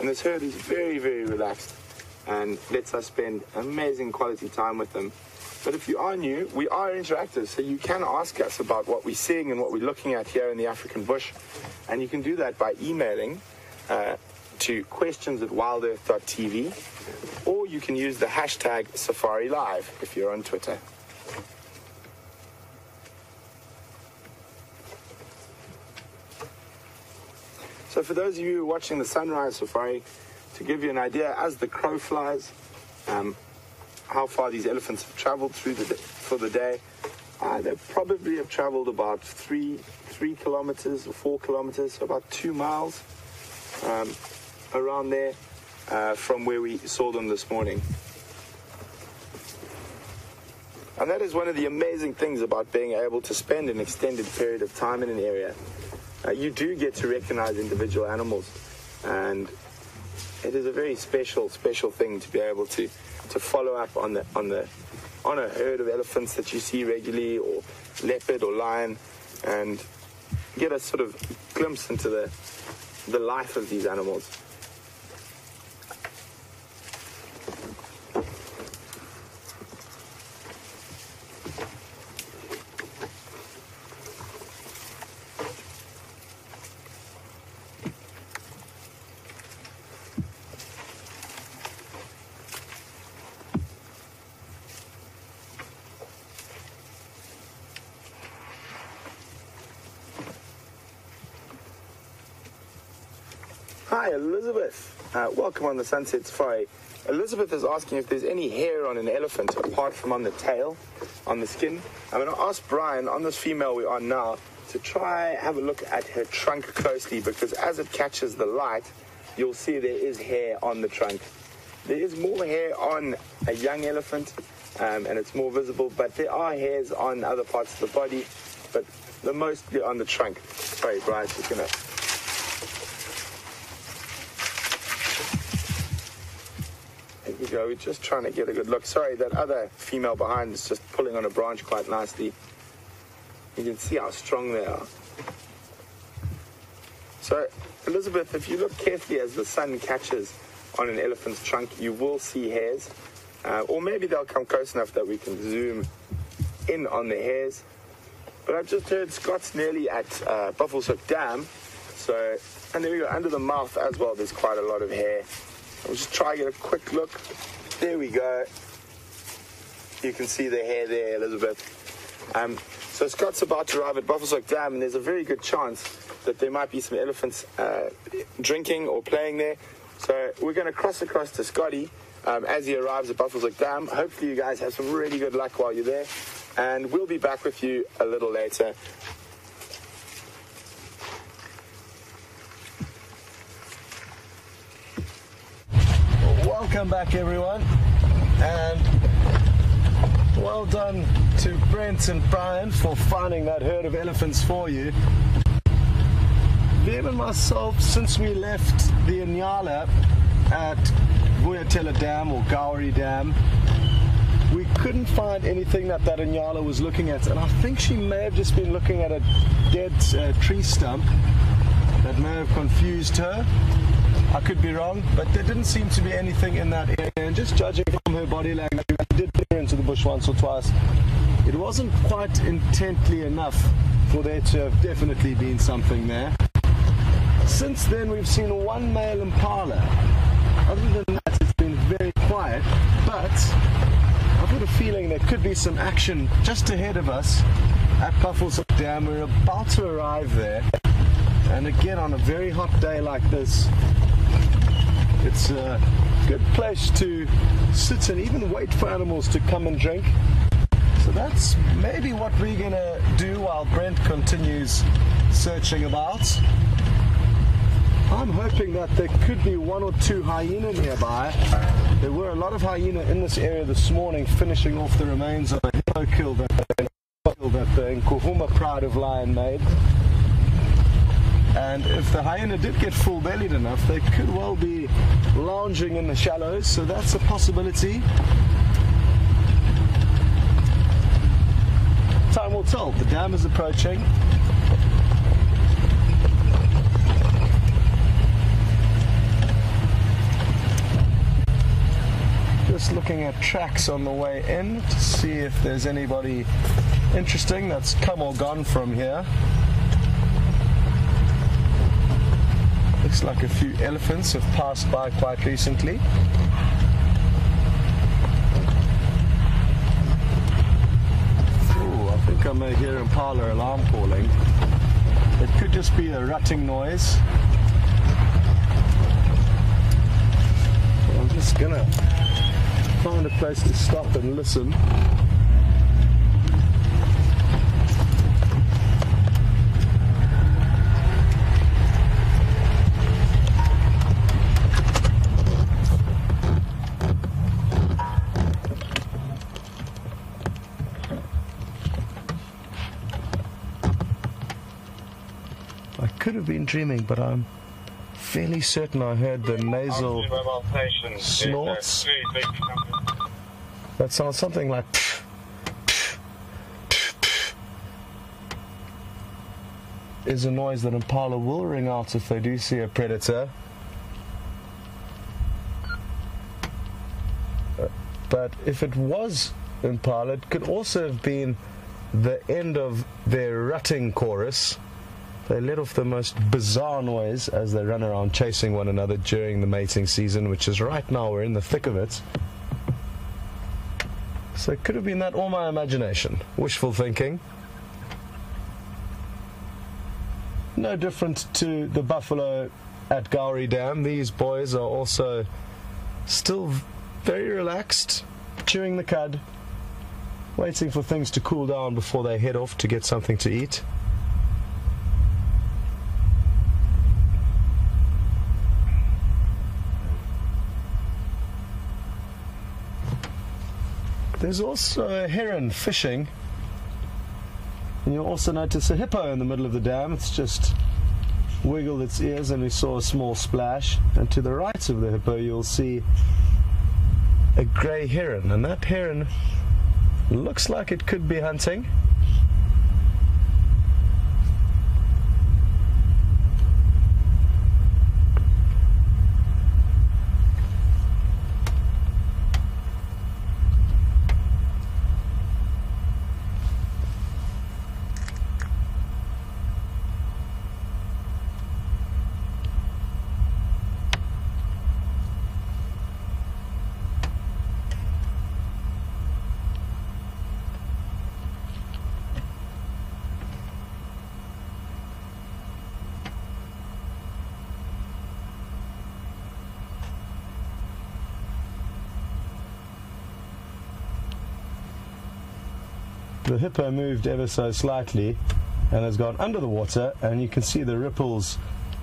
And this herd is very, very relaxed and lets us spend amazing quality time with them. But if you are new, we are interactive, so you can ask us about what we're seeing and what we're looking at here in the African bush. And you can do that by emailing to questions@wildearth.tv, or you can use the hashtag SafariLive if you're on Twitter. So for those of you watching the sunrise safari, to give you an idea, as the crow flies, how far these elephants have traveled for the day, they probably have traveled about 3 kilometers or 4 kilometers, so about 2 miles around there from where we saw them this morning. And that is one of the amazing things about being able to spend an extended period of time in an area. You do get to recognize individual animals, and it is a very special thing to be able to follow up on a herd of elephants that you see regularly, or leopard or lion, and get a sort of glimpse into the life of these animals. Hi, Elizabeth. Welcome on the Sunset Safari. Elizabeth is asking if there's any hair on an elephant apart from on the tail, on the skin. I'm going to ask Brian, on this female we're on now, to try have a look at her trunk closely, because as it catches the light, you'll see there is hair on the trunk. There is more hair on a young elephant, and it's more visible, but there are hairs on other parts of the body, but they're mostly on the trunk. Sorry, Brian's just going to... Go. We're just trying to get a good look. Sorry, that other female behind is just pulling on a branch quite nicely. You can see how strong they are. So, Elizabeth, if you look carefully as the sun catches on an elephant's trunk, you will see hairs. Or maybe they'll come close enough that we can zoom in on the hairs. But I've just heard Scott's nearly at Buffelshoek Dam. So, and there we go, under the mouth as well, there's quite a lot of hair. I'll just try to get a quick look. There we go. You can see the hair there, Elizabeth. So Scott's about to arrive at Buffelshoek Dam, and there's a very good chance that there might be some elephants drinking or playing there. So we're going to cross across to Scotty as he arrives at Buffelshoek Dam. Hopefully you guys have some really good luck while you're there, and we'll be back with you a little later. Welcome back, everyone, and well done to Brent and Brian for finding that herd of elephants for you. Them and myself, since we left the Inyala at Vuyatela Dam or Gowrie Dam, we couldn't find anything that Inyala was looking at, and I think she may have just been looking at a dead tree stump that may have confused her. I could be wrong, but there didn't seem to be anything in that area, and just judging from her body language, I did put her into the bush once or twice. It wasn't quite intently enough for there to have definitely been something there. Since then, we've seen one male impala. Other than that, it's been very quiet, but I've got a feeling there could be some action just ahead of us at Buffelshoek Dam. We're about to arrive there, and again, on a very hot day like this, it's a good place to sit and even wait for animals to come and drink. So that's maybe what we're going to do while Brent continues searching about. I'm hoping that there could be 1 or 2 hyena nearby. There were a lot of hyena in this area this morning, finishing off the remains of a hippo kill that the Nkuhuma Pride of Lion made. And if the hyena did get full-bellied enough, they could well be lounging in the shallows, so that's a possibility. Time will tell. The dam is approaching. just looking at tracks on the way in to see if there's anybody interesting that's come or gone from here. Looks like a few elephants have passed by quite recently. Ooh, I think I may hear impala alarm calling. It could just be a rutting noise. I'm just gonna find a place to stop and listen. I could have been dreaming, but I'm fairly certain I heard the nasal snorts. That sounds something like is a noise that impala will ring out if they do see a predator. But if it was impala, it could also have been the end of their rutting chorus. They let off the most bizarre noise as they run around chasing one another during the mating season, which is right now. We're in the thick of it. So it could have been that, or my imagination. Wishful thinking. No different to the buffalo at Gowrie Dam. These boys are also still very relaxed, chewing the cud, waiting for things to cool down before they head off to get something to eat. There's also a heron fishing, and you'll also notice a hippo in the middle of the dam. It's just wiggled its ears and we saw a small splash, and to the right of the hippo you'll see a grey heron, and that heron looks like it could be hunting. The hippo moved ever so slightly and has gone under the water, and you can see the ripples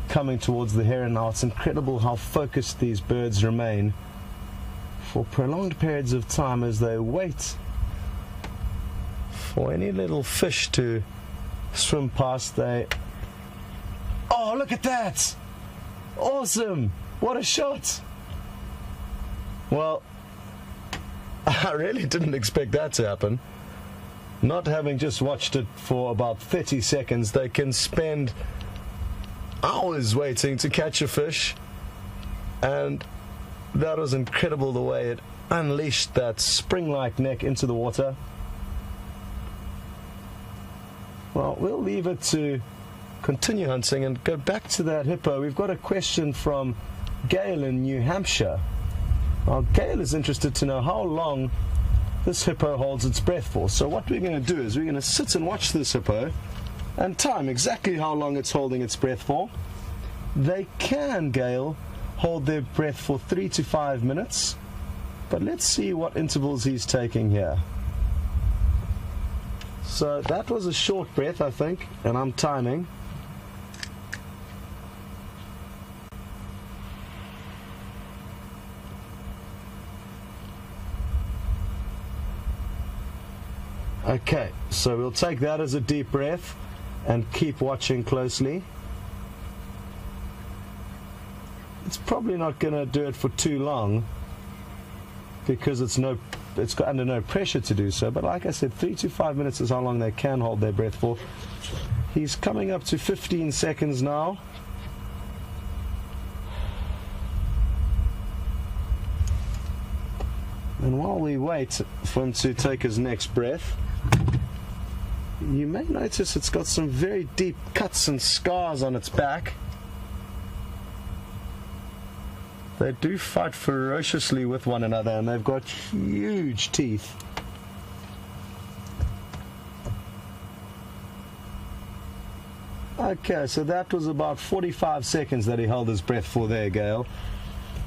coming towards the heron now. It's incredible how focused these birds remain for prolonged periods of time as they wait for any little fish to swim past. Oh, look at that! Awesome! What a shot! Well, I really didn't expect that to happen. Not having just watched it for about 30 seconds, they can spend hours waiting to catch a fish, and that was incredible the way it unleashed that spring-like neck into the water. Well, we'll leave it to continue hunting and go back to that hippo. We've got a question from Gail in New Hampshire. Now, Gail is interested to know how long this hippo holds its breath for. So what we're going to do is we're going to sit and watch this hippo and time exactly how long it's holding its breath for. They can, Gail, hold their breath for 3 to 5 minutes, but let's see what intervals he's taking here. So that was a short breath, I think, and I'm timing. Okay, so we'll take that as a deep breath and keep watching closely. It's probably not going to do it for too long because it's under no pressure to do so, but like I said, 3 to 5 minutes is how long they can hold their breath for. He's coming up to 15 seconds now. And while we wait for him to take his next breath, you may notice it's got some very deep cuts and scars on its back. They do fight ferociously with one another, and they've got huge teeth. Okay, so that was about 45 seconds that he held his breath for there, Gail.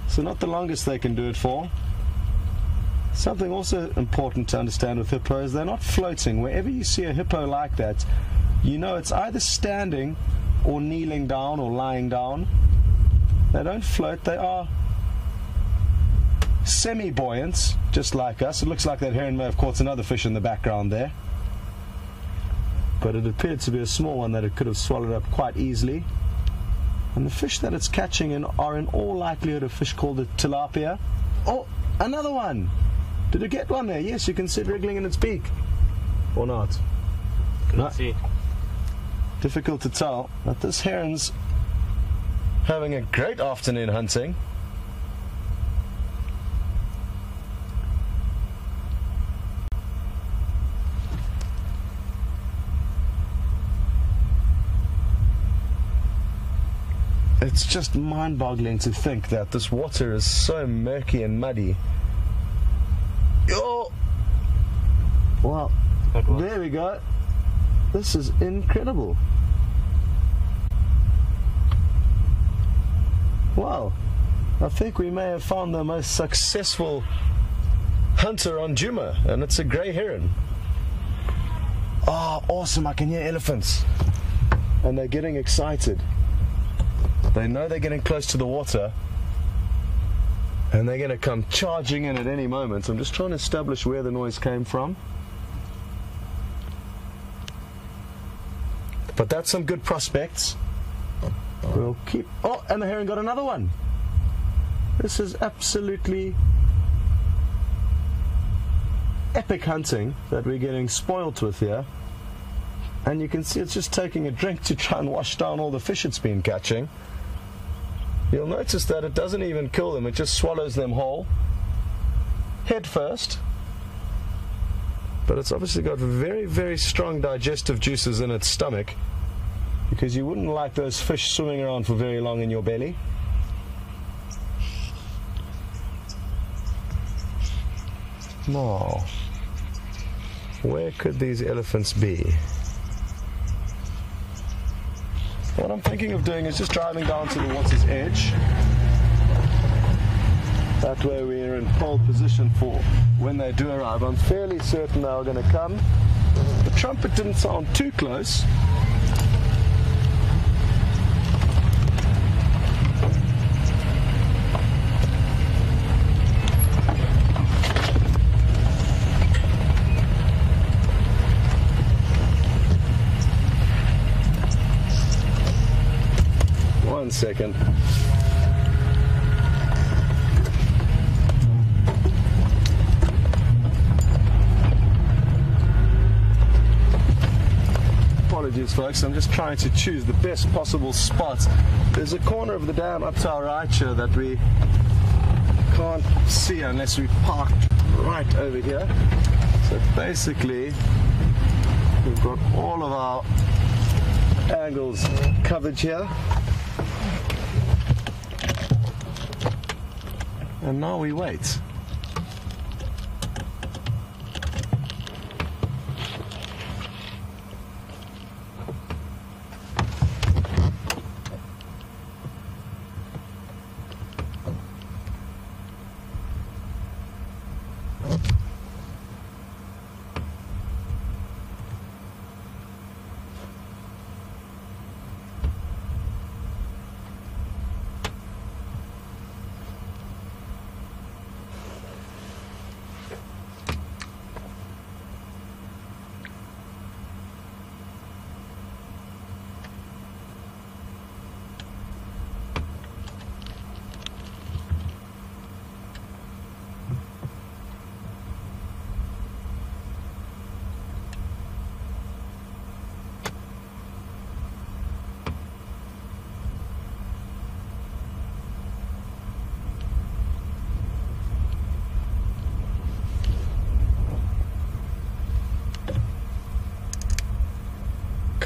So not the longest they can do it for. Something also important to understand with hippos, they're not floating. Wherever you see a hippo like that, you know it's either standing or kneeling down or lying down. They don't float, they are semi-buoyant, just like us. It looks like that heron may have caught another fish in the background there. But it appeared to be a small one that it could have swallowed up quite easily. And the fish that it's catching are in all likelihood a fish called a tilapia. Oh, another one! Did it get one there? Yes, you can see it wriggling in its beak. Or not? Couldn't see. Difficult to tell. But this heron's having a great afternoon hunting. It's just mind-boggling to think that this water is so murky and muddy. Oh! Well, there we go. This is incredible. Wow. I think we may have found the most successful hunter on Djuma, and it's a grey heron. Oh, awesome. I can hear elephants. And they're getting excited. They know they're getting close to the water, and they're going to come charging in at any moment. I'm just trying to establish where the noise came from. But that's some good prospects. We'll keep... Oh, and the heron got another one. This is absolutely epic hunting that we're getting spoilt with here. And you can see it's just taking a drink to try and wash down all the fish it's been catching. You'll notice that it doesn't even kill them, it just swallows them whole, head first. But it's obviously got very, very strong digestive juices in its stomach, because you wouldn't like those fish swimming around for very long in your belly. Now, where could these elephants be? What I'm thinking of doing is just driving down to the water's edge. That way we're in pole position for when they do arrive. I'm fairly certain they're going to come. The trumpet didn't sound too close. One second. Apologies folks, I'm just trying to choose the best possible spot. There's a corner of the dam up to our right here that we can't see unless we parked right over here. So basically we've got all of our angles covered here. And now we wait.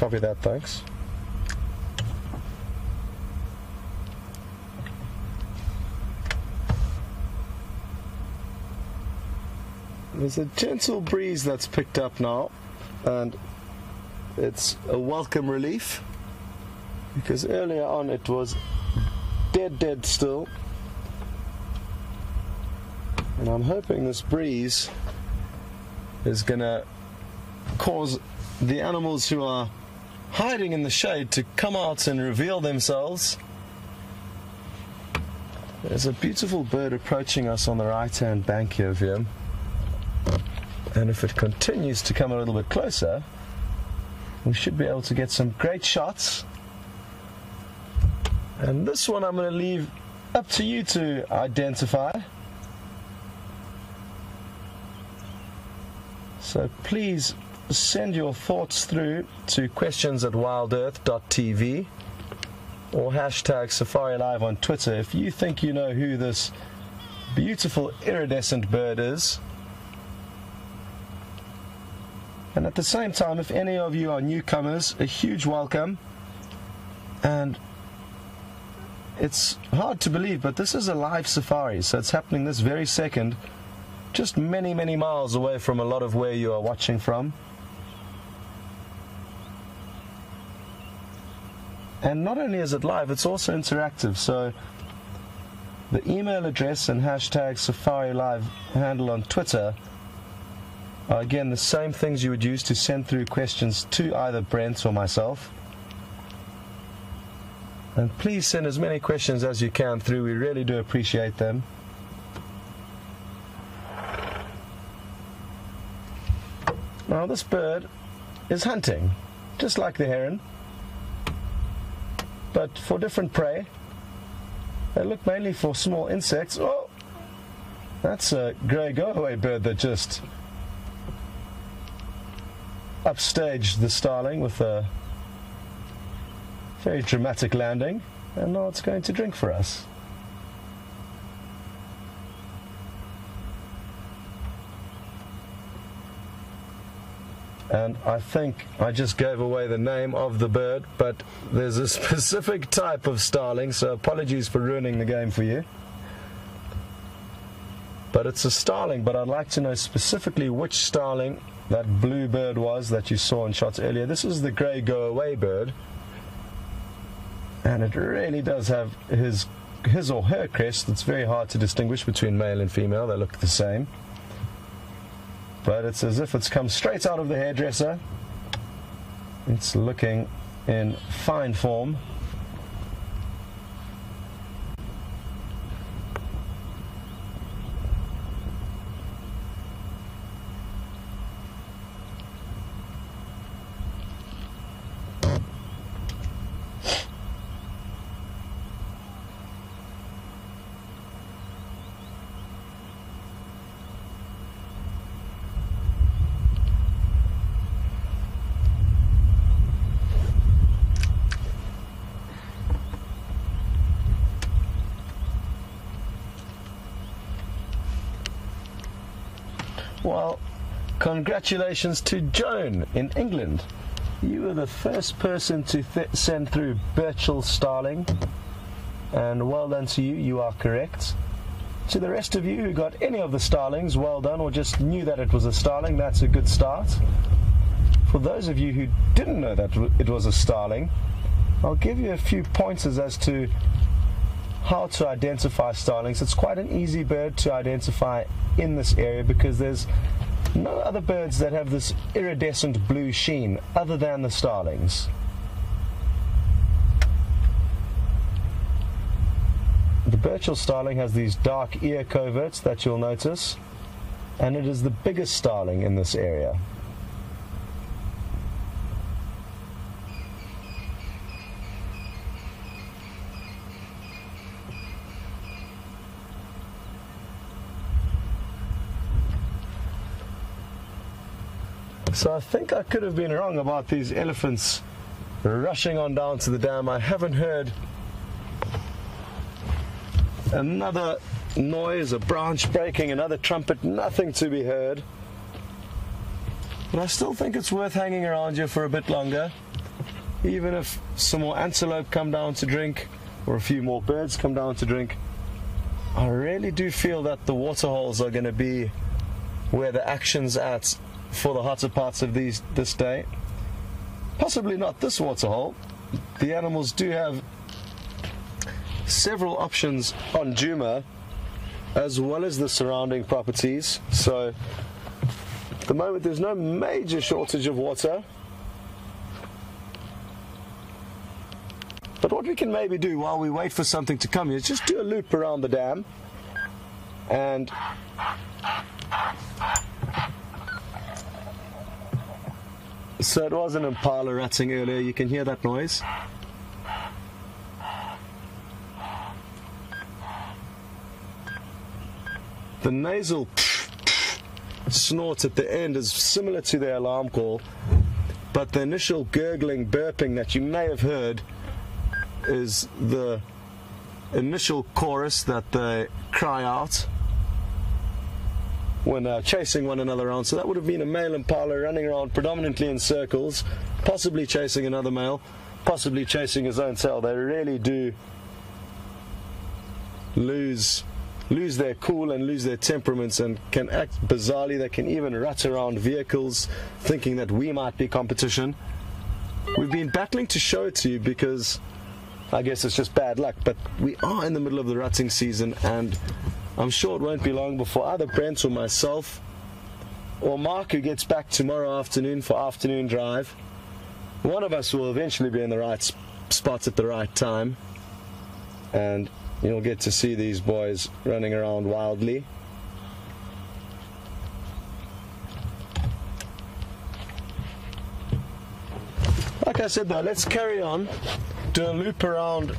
Copy that, thanks. There's a gentle breeze that's picked up now, and it's a welcome relief, because earlier on it was dead still, and I'm hoping this breeze is gonna cause the animals who are hiding in the shade to come out and reveal themselves. There's a beautiful bird approaching us on the right hand bank here, Wium. And if it continues to come a little bit closer, we should be able to get some great shots. And this one I'm going to leave up to you to identify. So please send your thoughts through to questions@wildearth.tv or hashtag Safari Live on Twitter if you think you know who this beautiful iridescent bird is. And at the same time, if any of you are newcomers, a huge welcome. And it's hard to believe, but this is a live safari, so it's happening this very second, just many miles away from a lot of where you are watching from. And not only is it live, it's also interactive. So the email address and hashtag Safari Live handle on Twitter are again the same things you would use to send through questions to either Brent or myself. And please send as many questions as you can through, we really do appreciate them. Now this bird is hunting, just like the heron, but for different prey. They look mainly for small insects. Oh, that's a grey go-away bird that just upstaged the starling with a very dramatic landing, and now it's going to drink for us. And I think I just gave away the name of the bird, but there's a specific type of starling, so apologies for ruining the game for you. But it's a starling, but I'd like to know specifically which starling that blue bird was that you saw in shots earlier. This is the grey go-away bird, and it really does have his or her crest. It's very hard to distinguish between male and female. They look the same, but it's as if it's come straight out of the hairdresser. It's looking in fine form. Well, congratulations to Joan in England. You were the first person to send through Birchall starling, and well done to you, you are correct. To the rest of you who got any of the starlings, well done, or just knew that it was a starling, that's a good start. For those of you who didn't know that it was a starling, I'll give you a few pointers as to how to identify starlings. It's quite an easy bird to identify in this area because there's no other birds that have this iridescent blue sheen other than the starlings. The Birchall starling has these dark ear coverts that you'll notice, and it is the biggest starling in this area. So I think I could have been wrong about these elephants rushing on down to the dam. I haven't heard another noise, a branch breaking, another trumpet, nothing to be heard. But I still think it's worth hanging around here for a bit longer. even if some more antelope come down to drink, or a few more birds come down to drink, I really do feel that the waterholes are going to be where the action's at for the hotter parts of this day. Possibly not this waterhole. The animals do have several options on Djuma, as well as the surrounding properties. So at the moment there's no major shortage of water. But what we can maybe do while we wait for something to come here is just do a loop around the dam. And so it was an impala ratting earlier. You can hear that noise. The nasal snort at the end is similar to the alarm call, but the initial gurgling, burping that you may have heard is the initial chorus that they cry out when they're chasing one another around. So that would have been a male impala running around predominantly in circles, possibly chasing another male, possibly chasing his own tail. They really do lose their cool and lose their temperaments and can act bizarrely. They can even rut around vehicles thinking that we might be competition. We've been battling to show it to you because I guess it's just bad luck, but we are in the middle of the rutting season, and I'm sure it won't be long before either Brent or myself or Mark, who gets back tomorrow afternoon for afternoon drive, one of us will eventually be in the right spot at the right time, and you'll get to see these boys running around wildly. Like I said though, let's carry on, do a loop around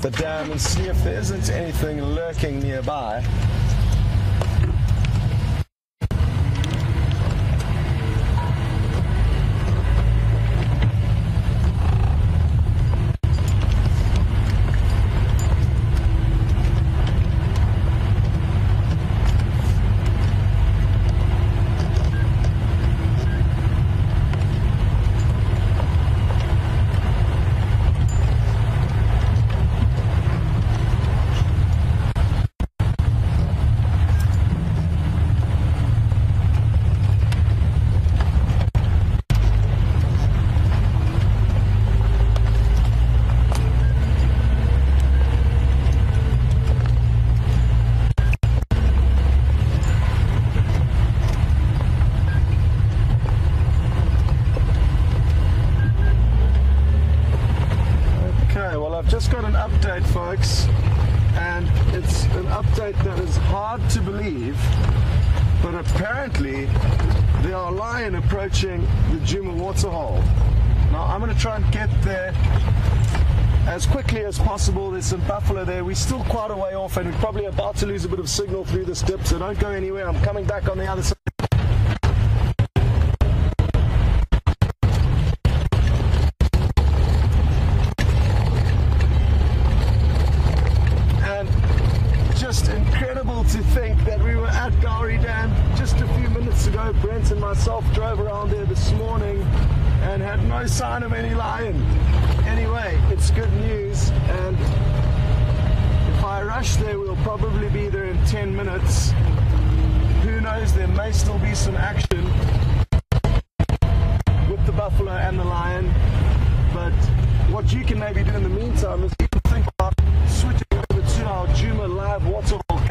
the dam and see if there isn't anything lurking nearby. Just got an update, folks, and it's an update that is hard to believe, but apparently there are lion approaching the Djuma Waterhole. Now I'm going to try and get there as quickly as possible. There's some buffalo there. We're still quite a way off, and we're probably about to lose a bit of signal through this dip, so don't go anywhere. I'm coming back on the other side. To think that we were at Gowrie Dam just a few minutes ago. Brent and myself drove around there this morning and had no sign of any lion. Anyway, it's good news, and if I rush there, we'll probably be there in 10 minutes. Who knows, there may still be some action with the buffalo and the lion, but what you can maybe do in the meantime is you can think about switching over to our Djuma live waterhole cam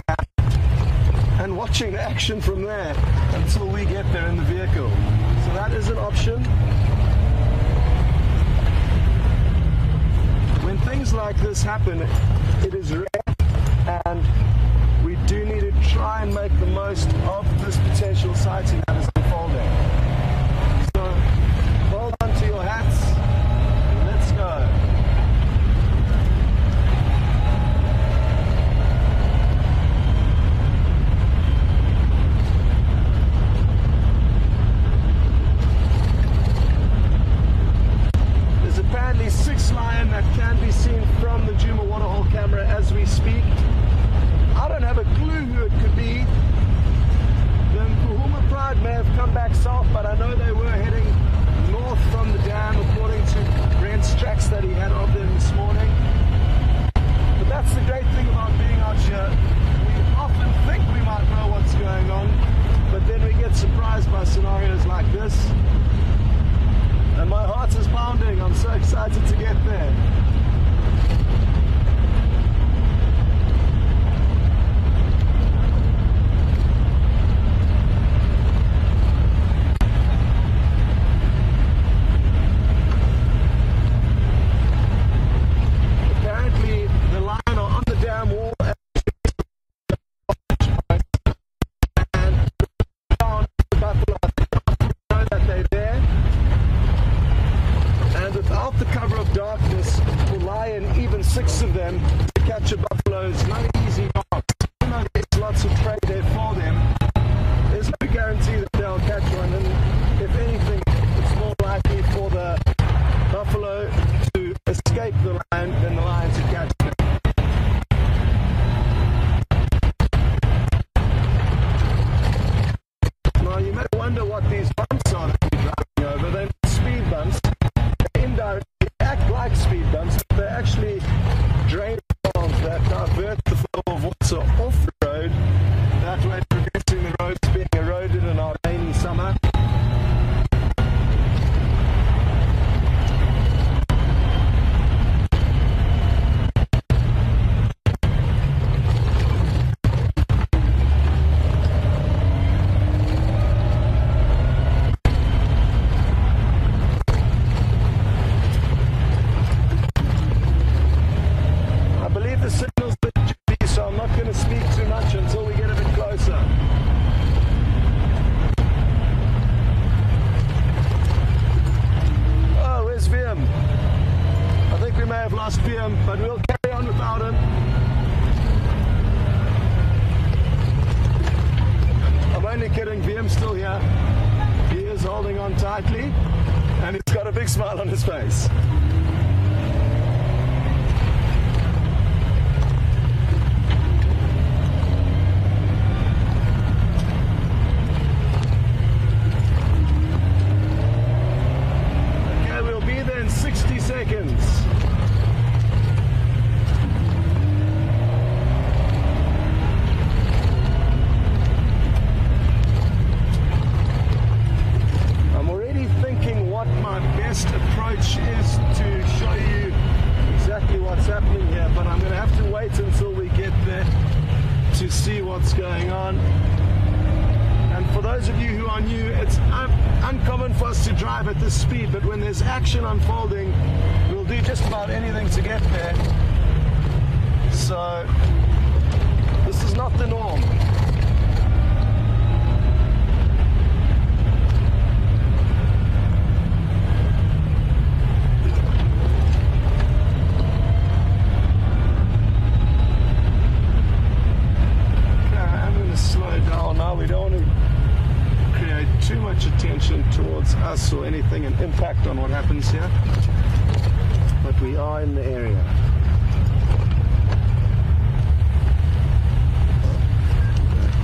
and watching the action from there until we get there in the vehicle. So that is an option. When things like this happen, it is rare, and we do need to try and make the most of this potential sighting that is unfolding. So hold on to your hats, let's go. Apparently 6 lion that can be seen from the Djuma Waterhole camera as we speak. I don't have a clue who it could be. The Nkuhuma pride may have come back south, but I know they were heading north from the dam according to Brent's slightly, and he's got a big smile on his face. Okay, we'll be there in 60 seconds. Approach is to show you exactly what's happening here, but I'm going to have to wait until we get there to see what's going on. And for those of you who are new, it's uncommon for us to drive at this speed, but when there's action unfolding, we'll do just about anything to get there. So this is not the norm. We don't want to create too much attention towards us or anything and impact on what happens here, but we are in the area.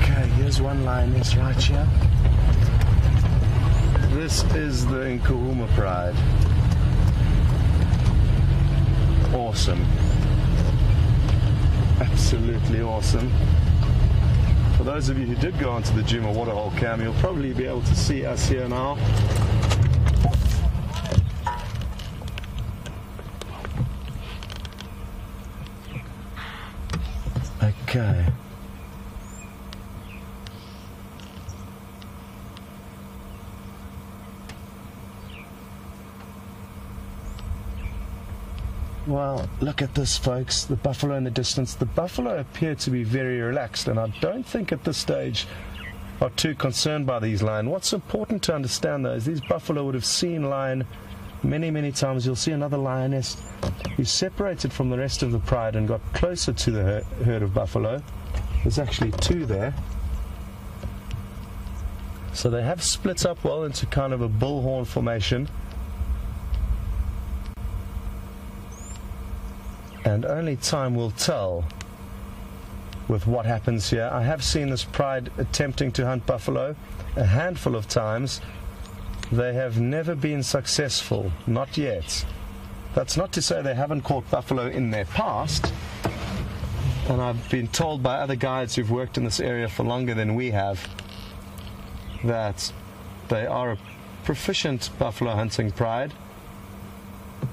Okay, here's one lioness right here. This is the Nkuhuma pride. Awesome. Absolutely awesome. For those of you who did go onto the Djuma Waterhole Cam, you'll probably be able to see us here now. Okay. Well, look at this, folks. The buffalo in the distance. The buffalo appear to be very relaxed, and I don't think at this stage are too concerned by these lion. What's important to understand, though, is these buffalo would have seen lion many, many times. You'll see another lioness who's separated from the rest of the pride and got closer to the herd of buffalo. There's actually two there. So they have split up well into kind of a bullhorn formation. And only time will tell with what happens here. I have seen this pride attempting to hunt buffalo a handful of times. They have never been successful, not yet. That's not to say they haven't caught buffalo in their past. And I've been told by other guides who've worked in this area for longer than we have that they are a proficient buffalo hunting pride,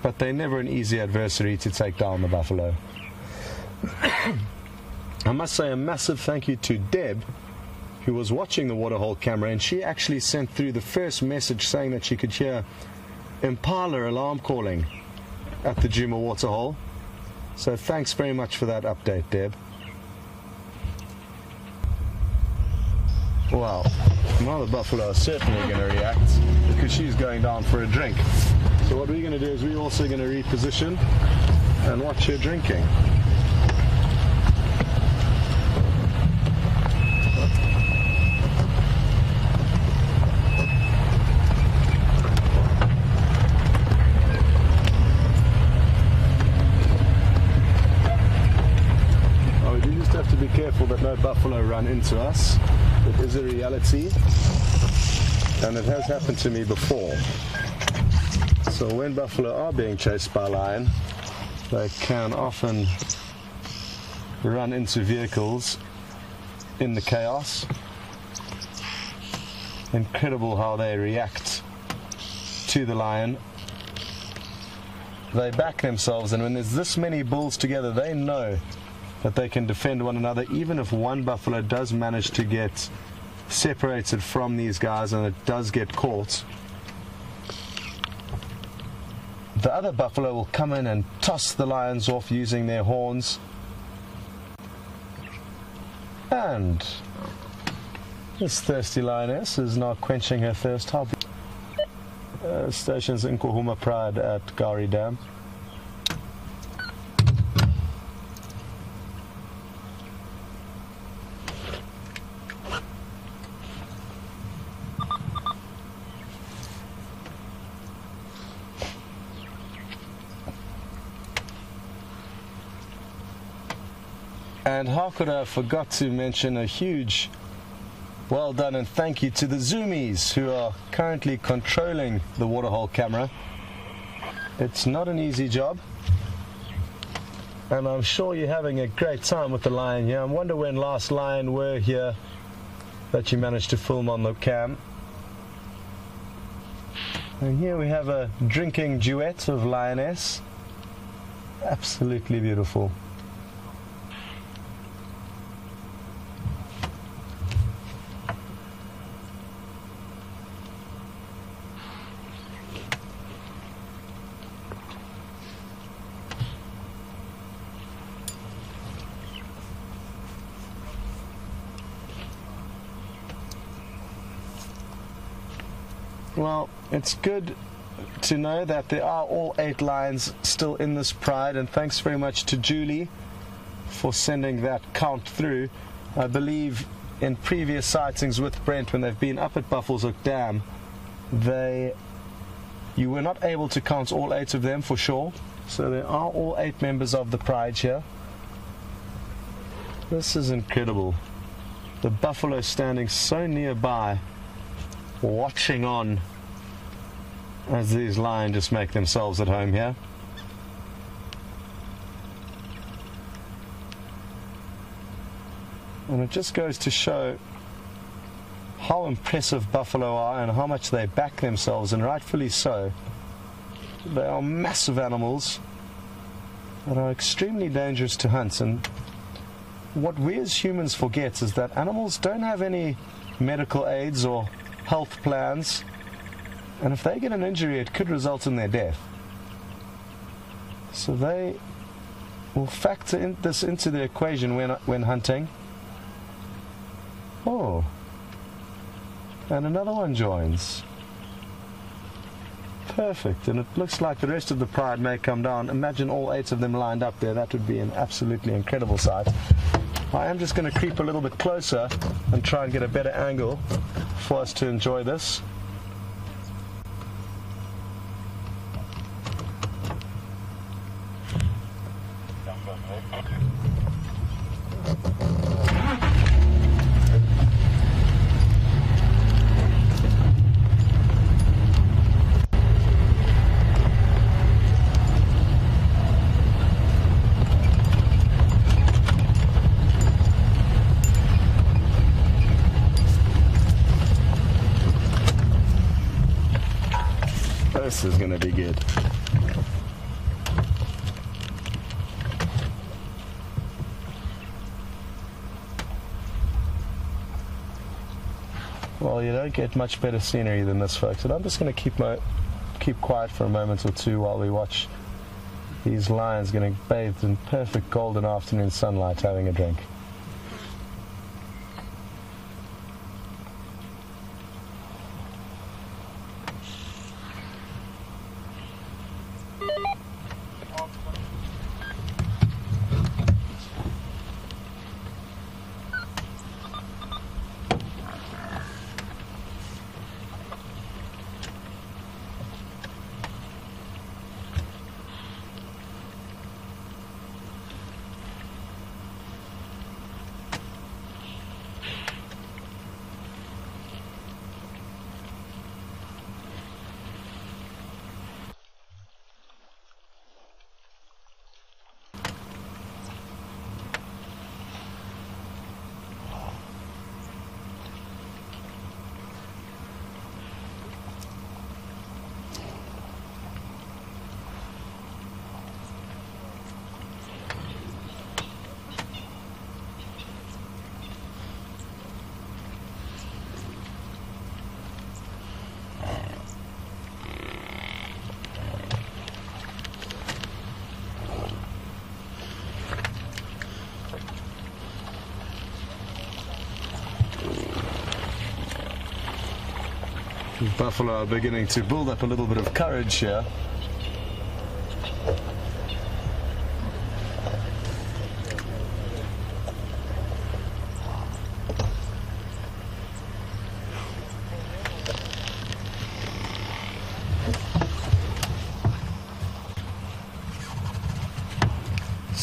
but they're never an easy adversary to take down the buffalo. I must say a massive thank you to Deb, who was watching the Waterhole camera, and she actually sent through the first message saying that she could hear impala alarm calling at the Djuma Waterhole. So thanks very much for that update, Deb. Well, now the buffalo is certainly going to react because she's going down for a drink. So what we're going to do is we're also going to reposition and watch her drinking. Now we do just have to be careful that no buffalo run into us. It is a reality, and it has happened to me before. So when buffalo are being chased by lion, they can often run into vehicles in the chaos. Incredible how they react to the lion. They back themselves, and when there's this many bulls together, they know that they can defend one another, even if one buffalo does manage to get separated from these guys and it does get caught. The other buffalo will come in and toss the lions off using their horns. And this thirsty lioness is now quenching her thirst. Stations in Nkuhuma Pride at Gowrie Dam. And how could I have forgot to mention a huge well done and thank you to the zoomies who are currently controlling the waterhole camera. It's not an easy job, and I'm sure you're having a great time with the lion here. I wonder when last lion were here that you managed to film on the cam. And here we have a drinking duet of lioness. Absolutely beautiful. Well, it's good to know that there are all 8 lions still in this pride, and thanks very much to Julie for sending that count through. I believe in previous sightings with Brent, when they've been up at Buffelshoek Dam, you were not able to count all 8 of them for sure. So there are all 8 members of the pride here. This is incredible. The buffalo standing so nearby, watching on as these lions just make themselves at home here. And it just goes to show how impressive buffalo are and how much they back themselves, and rightfully so. They are massive animals that are extremely dangerous to hunt, and what we as humans forget is that animals don't have any medical aids or health plans, and if they get an injury it could result in their death. So they will factor this into the equation when hunting. Oh, and another one joins. Perfect. And it looks like the rest of the pride may come down. Imagine all 8 of them lined up there. That would be an absolutely incredible sight. I am just going to creep a little bit closer and try and get a better angle for us to enjoy this. This is going to be good. Well, you don't get much better scenery than this, folks, and I'm just going to keep quiet for a moment or two while we watch these lions getting bathed in perfect golden afternoon sunlight, having a drink. Buffalo are beginning to build up a little bit of courage here.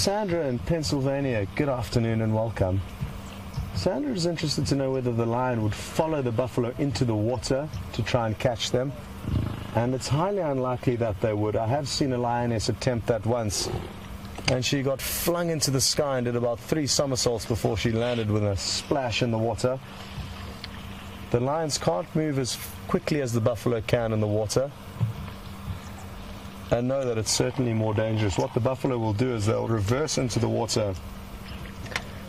Sandra in Pennsylvania, good afternoon and welcome. Sandra is interested to know whether the lion would follow the buffalo into the water to try and catch them, and it's highly unlikely that they would. I have seen a lioness attempt that once, and she got flung into the sky and did about 3 somersaults before she landed with a splash in the water. The lions can't move as quickly as the buffalo can in the water, and know that it's certainly more dangerous. What the buffalo will do is they'll reverse into the water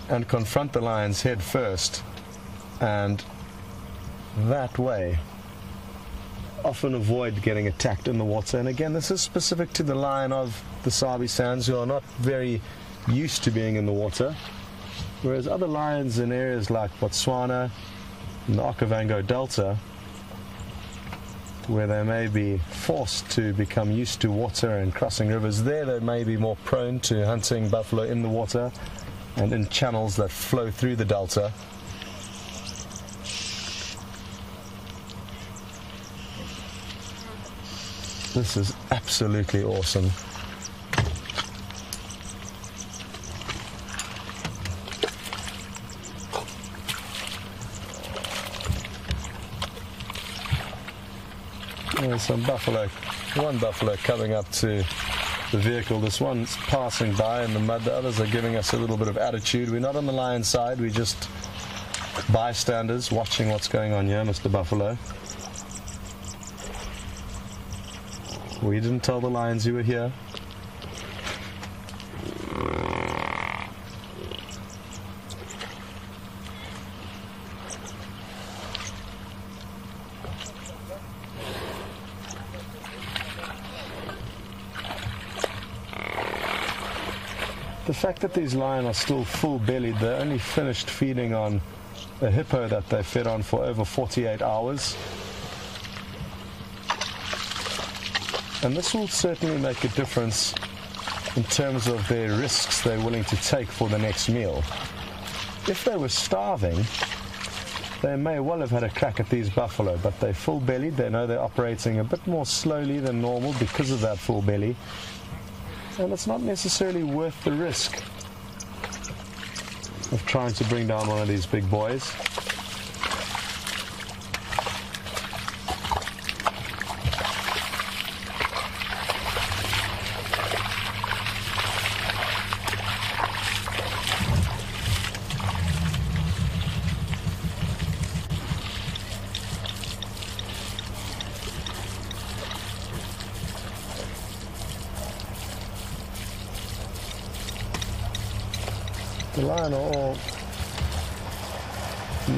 and confront the lion's head first, and that way often avoid getting attacked in the water. And again, this is specific to the lion of the Sabi Sands, who are not very used to being in the water, whereas other lions in areas like Botswana and the Okavango Delta, where they may be forced to become used to water and crossing rivers, there they may be more prone to hunting buffalo in the water and in channels that flow through the delta. This is absolutely awesome. There's some buffalo, one buffalo coming up to the vehicle. This one's passing by in the mud. The others are giving us a little bit of attitude. We're not on the lion side. We're just bystanders watching what's going on here, Mr. Buffalo. We didn't tell the lions you were here. The fact that these lions are still full-bellied, they only finished feeding on a hippo that they fed on for over 48 hours. And this will certainly make a difference in terms of their risks they're willing to take for the next meal. If they were starving, they may well have had a crack at these buffalo, but they're full-bellied. They know they're operating a bit more slowly than normal because of that full belly. And it's not necessarily worth the risk of trying to bring down one of these big boys. The lion are all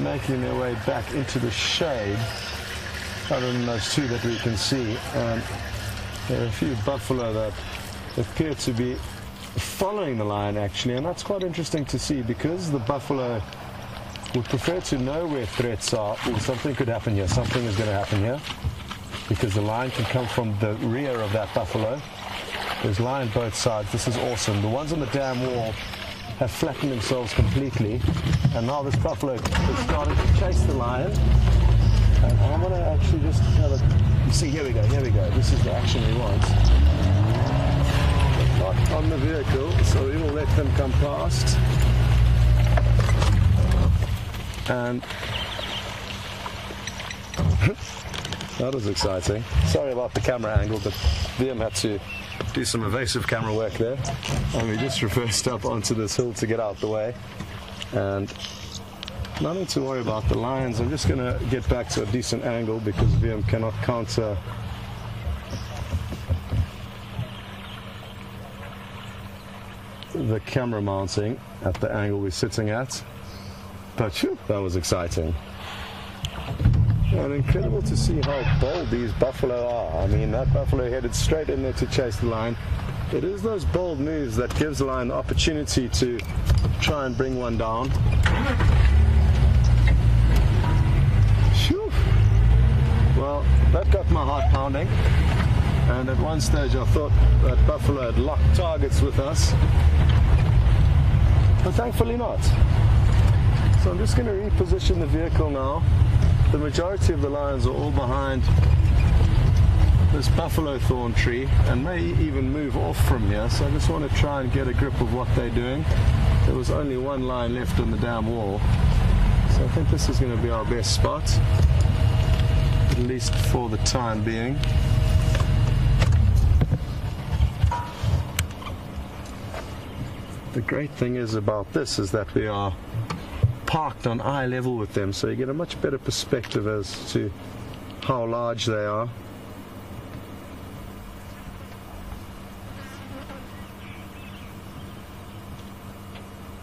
making their way back into the shade, other than those two that we can see. There are a few buffalo that appear to be following the lion actually, and that's quite interesting to see, because the buffalo would prefer to know where threats are. Ooh, something could happen here, something is going to happen here, because the lion can come from the rear of that buffalo. There's lion both sides. This is awesome. The ones on the dam wall have flattened themselves completely, and now this buffalo is starting to chase the lion. And I'm going to actually just have a... You see, here we go. This is the action we want. But not on the vehicle, so we will let them come past. And that was exciting. Sorry about the camera angle, but Wium had to do some evasive camera work there, and we just reversed up onto this hill to get out the way. And nothing to worry about the lions. I'm just going to get back to a decent angle because Wium cannot counter the camera mounting at the angle we're sitting at. But phew, that was exciting. And incredible to see how bold these buffalo are. I mean, that buffalo headed straight in there to chase the lion. It is those bold moves that gives the lion the opportunity to try and bring one down. Phew. Well, that got my heart pounding. And at one stage I thought that buffalo had locked targets with us. But thankfully not. So I'm just going to reposition the vehicle now. The majority of the lions are all behind this buffalo thorn tree and may even move off from here, so I just want to try and get a grip of what they're doing. There was only one line left on the dam wall, so I think this is going to be our best spot, at least for the time being. The great thing is about this is that we are parked on eye level with them, so you get a much better perspective as to how large they are.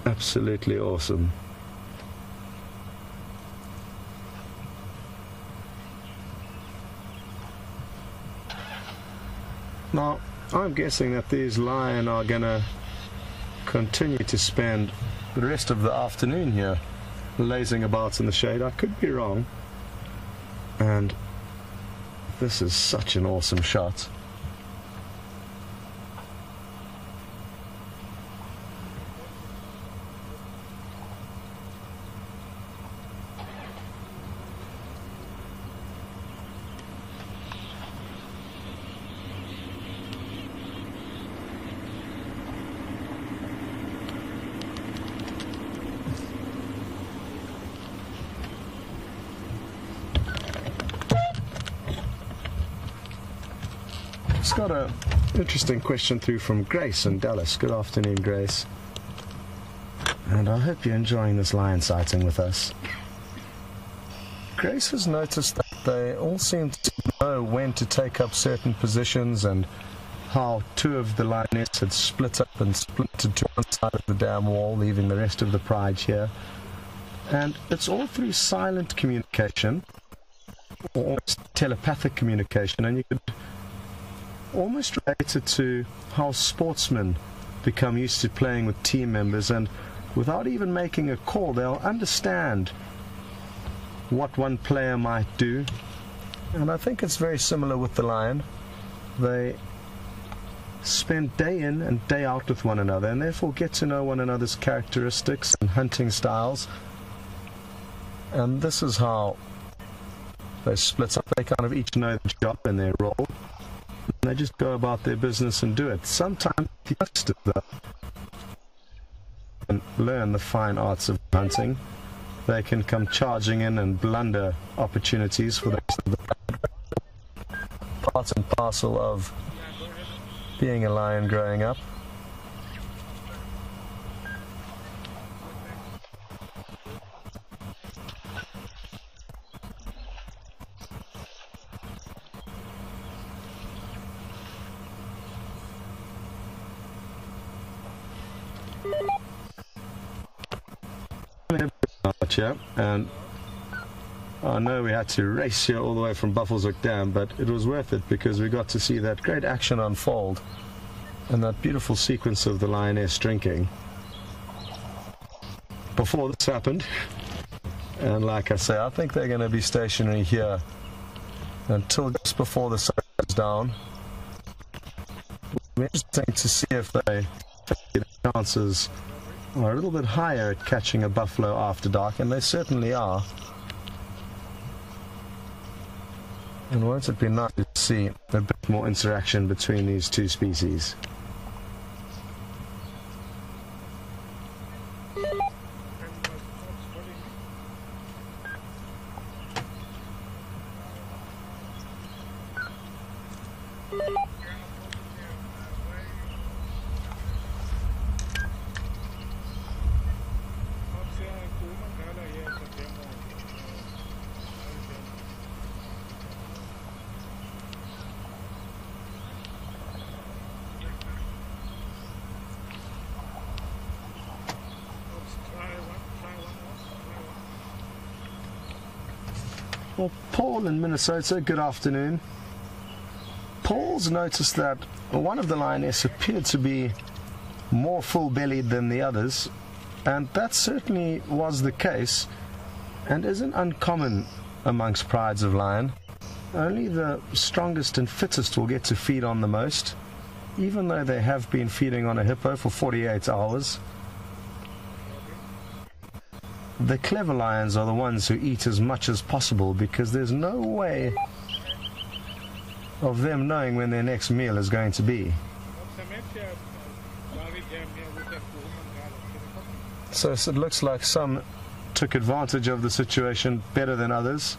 Absolutely awesome. Now, I'm guessing that these lion are gonna continue to spend the rest of the afternoon here lazing about in the shade. I could be wrong, and this is such an awesome shot. Got an interesting question through from Grace in Dallas. Good afternoon, Grace. And I hope you're enjoying this lion sighting with us. Grace has noticed that they all seem to know when to take up certain positions and how two of the lionesses had split up and splintered to one side of the dam wall, leaving the rest of the pride here. And it's all through silent communication, or telepathic communication, and you could almost related to how sportsmen become used to playing with team members, and without even making a call they'll understand what one player might do. And I think it's very similar with the lion. They spend day in and day out with one another, and therefore get to know one another's characteristics and hunting styles. And this is how they split up. They kind of each know the job and their role. They just go about their business and do it. Sometimes the youngsters and learn the fine arts of hunting. They can come charging in and blunder opportunities for the rest of the part and parcel of being a lion growing up. And I know we had to race here all the way from Buffelshoek Dam, but it was worth it because we got to see that great action unfold and that beautiful sequence of the lioness drinking before this happened. And like I say, I think they're going to be stationary here until just before the sun goes down. It'll be interesting to see if they take the chances are a little bit higher at catching a buffalo after dark, and they certainly are. And won't it be nice to see a bit more interaction between these two species? Well, Paul in Minnesota, good afternoon. Paul's noticed that one of the lionesses appeared to be more full-bellied than the others, and that certainly was the case, and isn't uncommon amongst prides of lion. Only the strongest and fittest will get to feed on the most, even though they have been feeding on a hippo for 48 hours. The clever lions are the ones who eat as much as possible, because there's no way of them knowing when their next meal is going to be. So it looks like some took advantage of the situation better than others.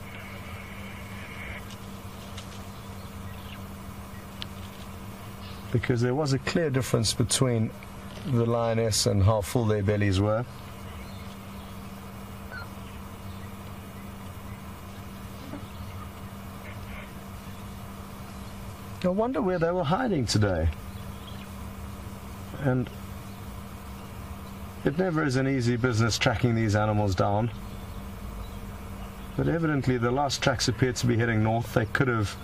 Because there was a clear difference between the lioness and how full their bellies were. I wonder where they were hiding today. And it never is an easy business tracking these animals down. But evidently the last tracks appeared to be heading north. They could have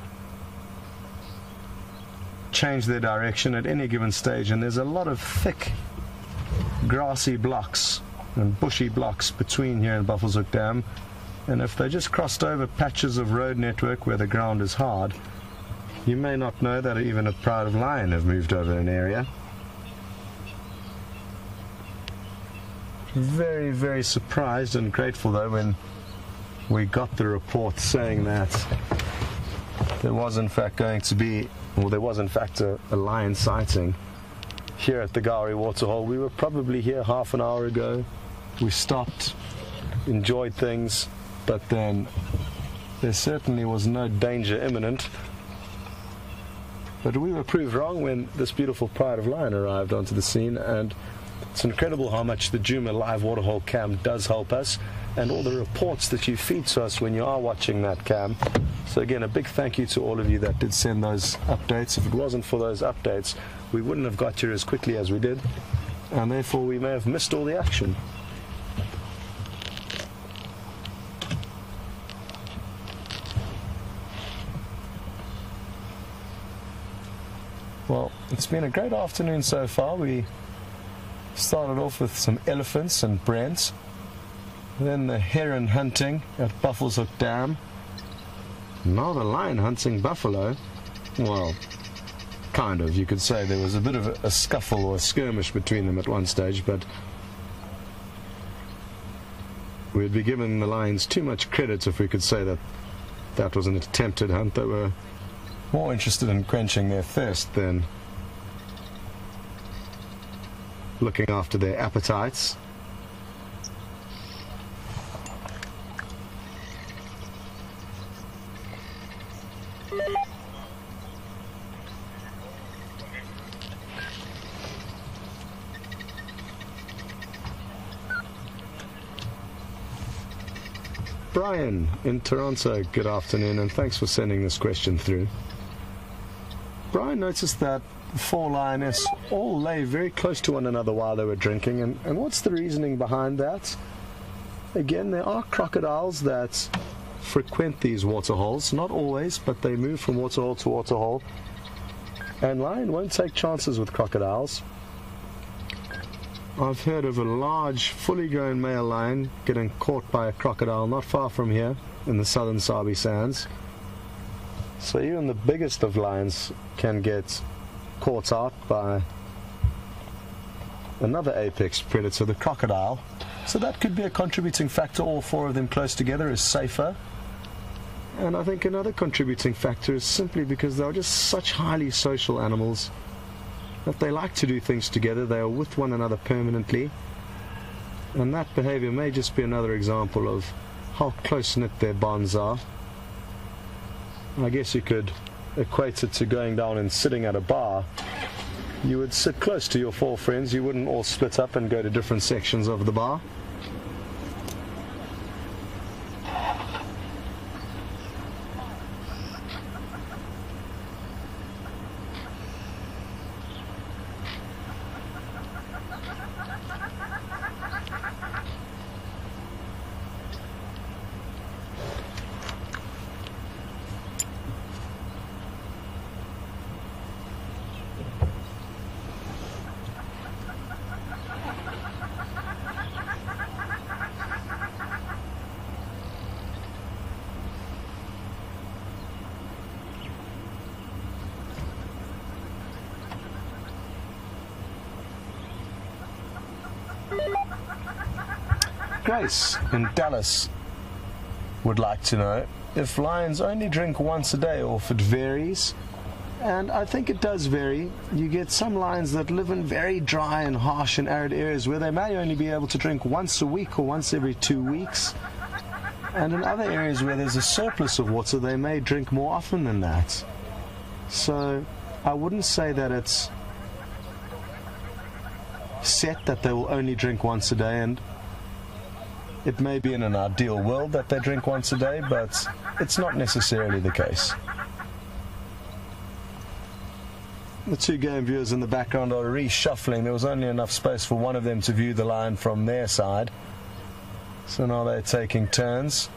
changed their direction at any given stage, and there's a lot of thick grassy blocks and bushy blocks between here and Buffelshoek Dam, and if they just crossed over patches of road network where the ground is hard, you may not know that even a pride of lion have moved over an area. Very, very surprised and grateful though when we got the report saying that there was in fact going to be, well, there was in fact a lion sighting here at the Gowrie Waterhole. We were probably here half an hour ago. We stopped, enjoyed things, but then there certainly was no danger imminent. But we were proved wrong when this beautiful pride of lion arrived onto the scene, and it's incredible how much the Djuma live waterhole cam does help us, and all the reports that you feed to us when you are watching that cam. So again, a big thank you to all of you that did send those updates. If it wasn't for those updates, we wouldn't have got here as quickly as we did, and therefore we may have missed all the action. Well, it's been a great afternoon so far. We started off with some elephants and Brent, then the heron hunting at Buffelshoek Dam, now the lion hunting buffalo. Well, kind of, you could say there was a bit of a scuffle or a skirmish between them at one stage, but we'd be giving the lions too much credit if we could say that that was an attempted hunt. They were more interested in quenching their thirst than looking after their appetites. Brian in Toronto, good afternoon, and thanks for sending this question through. Brian noticed that the four lionesses all lay very close to one another while they were drinking, and what's the reasoning behind that? Again, there are crocodiles that frequent these waterholes, not always, but they move from waterhole to waterhole, and lion won't take chances with crocodiles. I've heard of a large, fully grown male lion getting caught by a crocodile not far from here in the southern Sabi Sands. So even the biggest of lions can get caught out by another apex predator, the crocodile. So that could be a contributing factor. All four of them close together is safer. And I think another contributing factor is simply because they're just such highly social animals that they like to do things together. They are with one another permanently, and that behavior may just be another example of how close-knit their bonds are. I guess you could equate it to going down and sitting at a bar. You would sit close to your four friends. You wouldn't all split up and go to different sections of the bar. Grace in Dallas would like to know, if lions only drink once a day or if it varies. And I think it does vary. You get some lions that live in very dry and harsh and arid areas where they may only be able to drink once a week or once every 2 weeks. And in other areas where there's a surplus of water, they may drink more often than that. So I wouldn't say that it's set that they will only drink once a day, and it may be in an ideal world that they drink once a day, but it's not necessarily the case. The two game viewers in the background are reshuffling. There was only enough space for one of them to view the lion from their side. So now they're taking turns.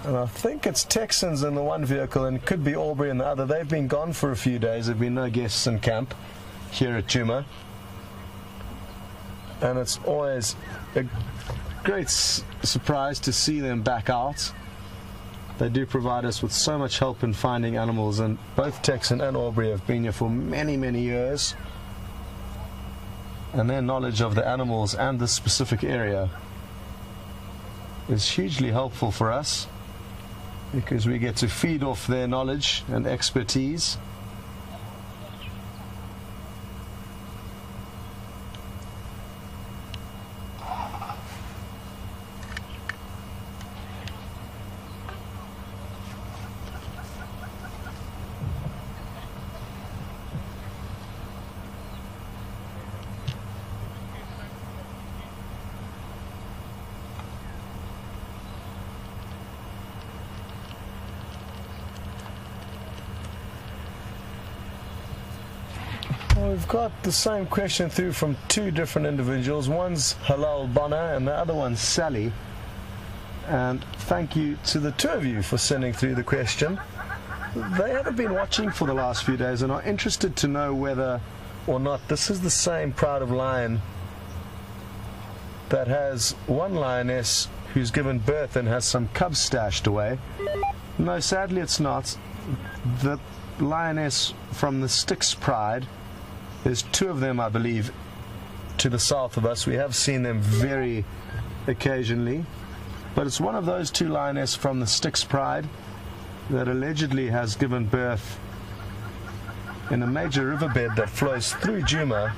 And I think it's Texans in the one vehicle and it could be Aubrey in the other. They've been gone for a few days. There have been no guests in camp here at Djuma. And it's always a great surprise to see them back out. They do provide us with so much help in finding animals, and both Texan and Aubrey have been here for many, many years. And their knowledge of the animals and the specific area is hugely helpful for us because we get to feed off their knowledge and expertise. We've got the same question through from two different individuals. One's Halal Bonner and the other one's Sally. And thank you to the two of you for sending through the question. They haven't been watching for the last few days and are interested to know whether or not this is the same pride of lion that has one lioness who's given birth and has some cubs stashed away. No, sadly it's not. The lioness from the Styx pride, there's two of them, I believe, to the south of us. We have seen them very occasionally. But it's one of those two lionesses from the Styx pride that allegedly has given birth in a major riverbed that flows through Djuma,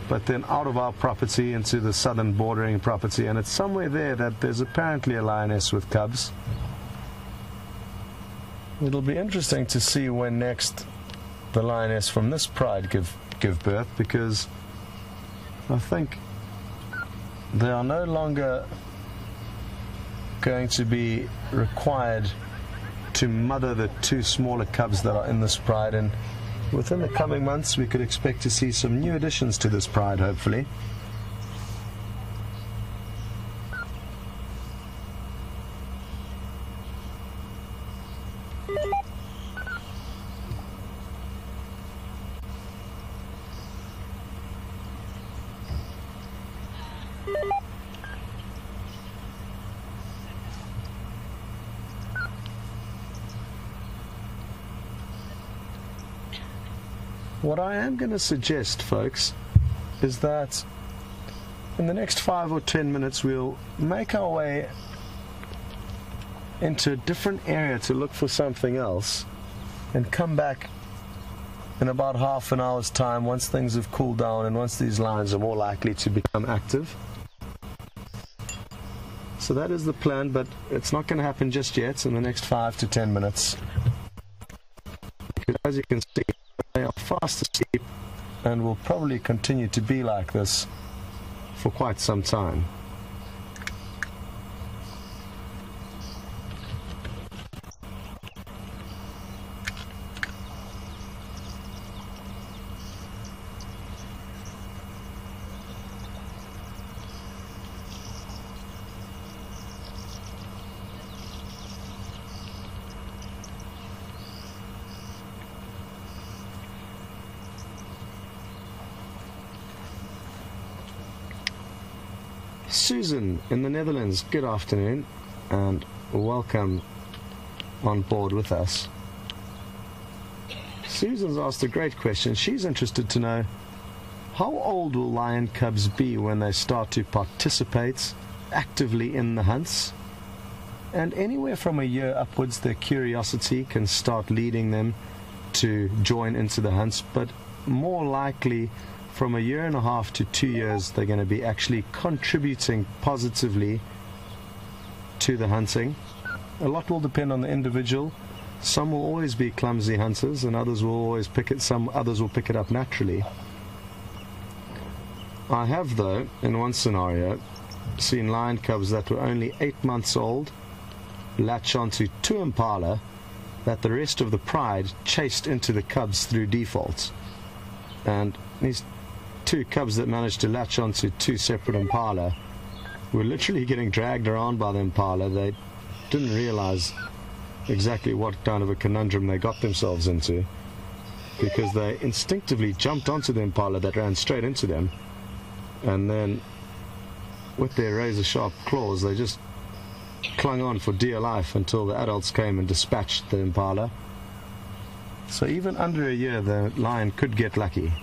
but then out of our property into the southern bordering property. And it's somewhere there that there's apparently a lioness with cubs. It'll be interesting to see when next the lioness from this pride give birth, because I think they are no longer going to be required to mother the two smaller cubs that are in this pride, and within the coming months we could expect to see some new additions to this pride, hopefully. What I am going to suggest, folks, is that in the next 5 or 10 minutes we'll make our way into a different area to look for something else and come back in about half an hour's time once things have cooled down and once these lions are more likely to become active. So that is the plan, but it's not going to happen just yet in the next 5 to 10 minutes. Because as you can see, they are fast asleep and will probably continue to be like this for quite some time. Susan in the Netherlands, good afternoon and welcome on board with us. Susan's asked a great question. She's interested to know, how old will lion cubs be when they start to participate actively in the hunts? And anywhere from a year upwards, their curiosity can start leading them to join into the hunts, but more likely from a year and a half to 2 years, they're going to be actually contributing positively to the hunting. A lot will depend on the individual. Some will always be clumsy hunters, and others will always pick it. Some others will pick it up naturally. I have, though, in one scenario, seen lion cubs that were only 8 months old latch onto 2 impala that the rest of the pride chased into the cubs through default. And these 2 cubs that managed to latch onto 2 separate impala were literally getting dragged around by the impala. They didn't realize exactly what kind of a conundrum they got themselves into, because they instinctively jumped onto the impala that ran straight into them, and then with their razor-sharp claws they just clung on for dear life until the adults came and dispatched the impala. So even under a year, the lion could get lucky.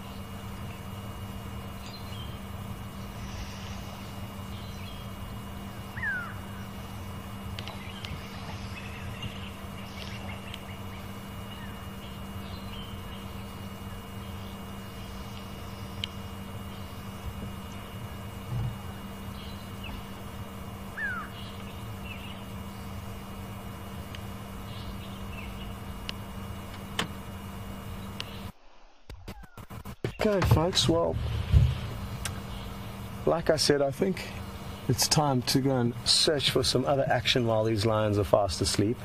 Okay, folks, well, like I said, I think it's time to go and search for some other action while these lions are fast asleep.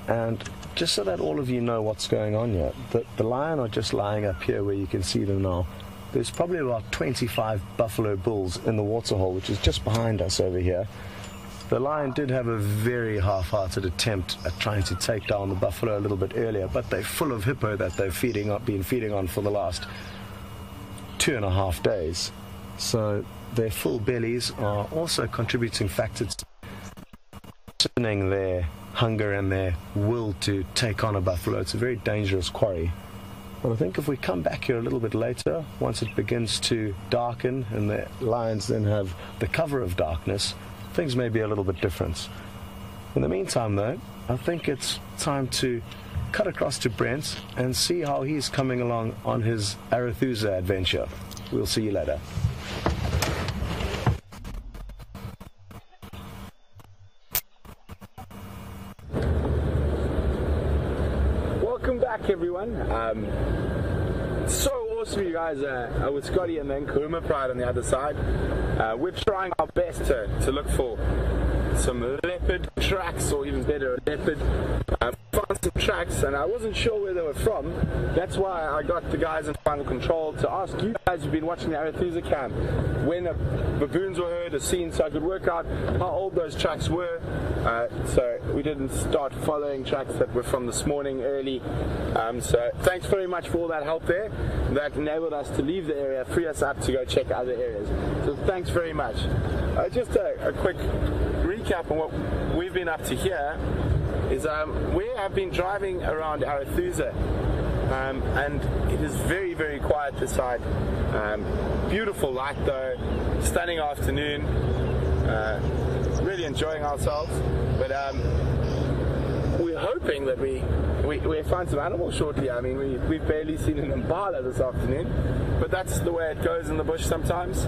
And just so that all of you know what's going on here, the lion are just lying up here where you can see them now. There's probably about 25 buffalo bulls in the waterhole, which is just behind us over here. The lion did have a very half-hearted attempt at trying to take down the buffalo a little bit earlier, but they're full of hippo that they've been feeding on for the last 2.5 days. So their full bellies are also contributing factors to their hunger and their will to take on a buffalo. It's a very dangerous quarry. But I think if we come back here a little bit later, once it begins to darken and the lions then have the cover of darkness, things may be a little bit different. In the meantime, though, I think it's time to cut across to Brent and see how he's coming along on his Arethusa adventure. We'll see you later. Welcome back, everyone. So awesome, you guys. With Scotty and the Nkuhuma pride on the other side. We're trying our best to look for some leopard tracks, or even better, a leopard. Found some tracks, and I wasn't sure where they were from. That's why I got the guys in Final Control to ask you guys who've been watching the Arethusa Cam when baboons were heard or seen, so I could work out how old those tracks were. So we didn't start following tracks that were from this morning early. So thanks very much for all that help there. That enabled us to leave the area, free us up to go check other areas. So thanks very much. Just a quick recap on what we've been up to here is we have been driving around Arethusa, and it is very, very quiet this side. Beautiful light though, stunning afternoon, really enjoying ourselves, but we're hoping that we find some animals shortly. I mean, we've barely seen an impala this afternoon, but that's the way it goes in the bush sometimes.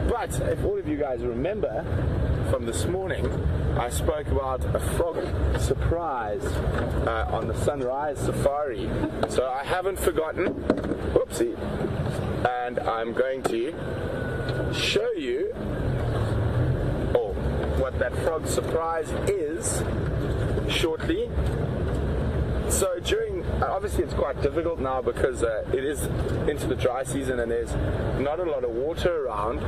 But if all of you guys remember from this morning, I spoke about a frog surprise on the sunrise safari. So I haven't forgotten, whoopsie, and I'm going to show you what that frog surprise is shortly. So obviously it's quite difficult now because it is into the dry season and there's not a lot of water around.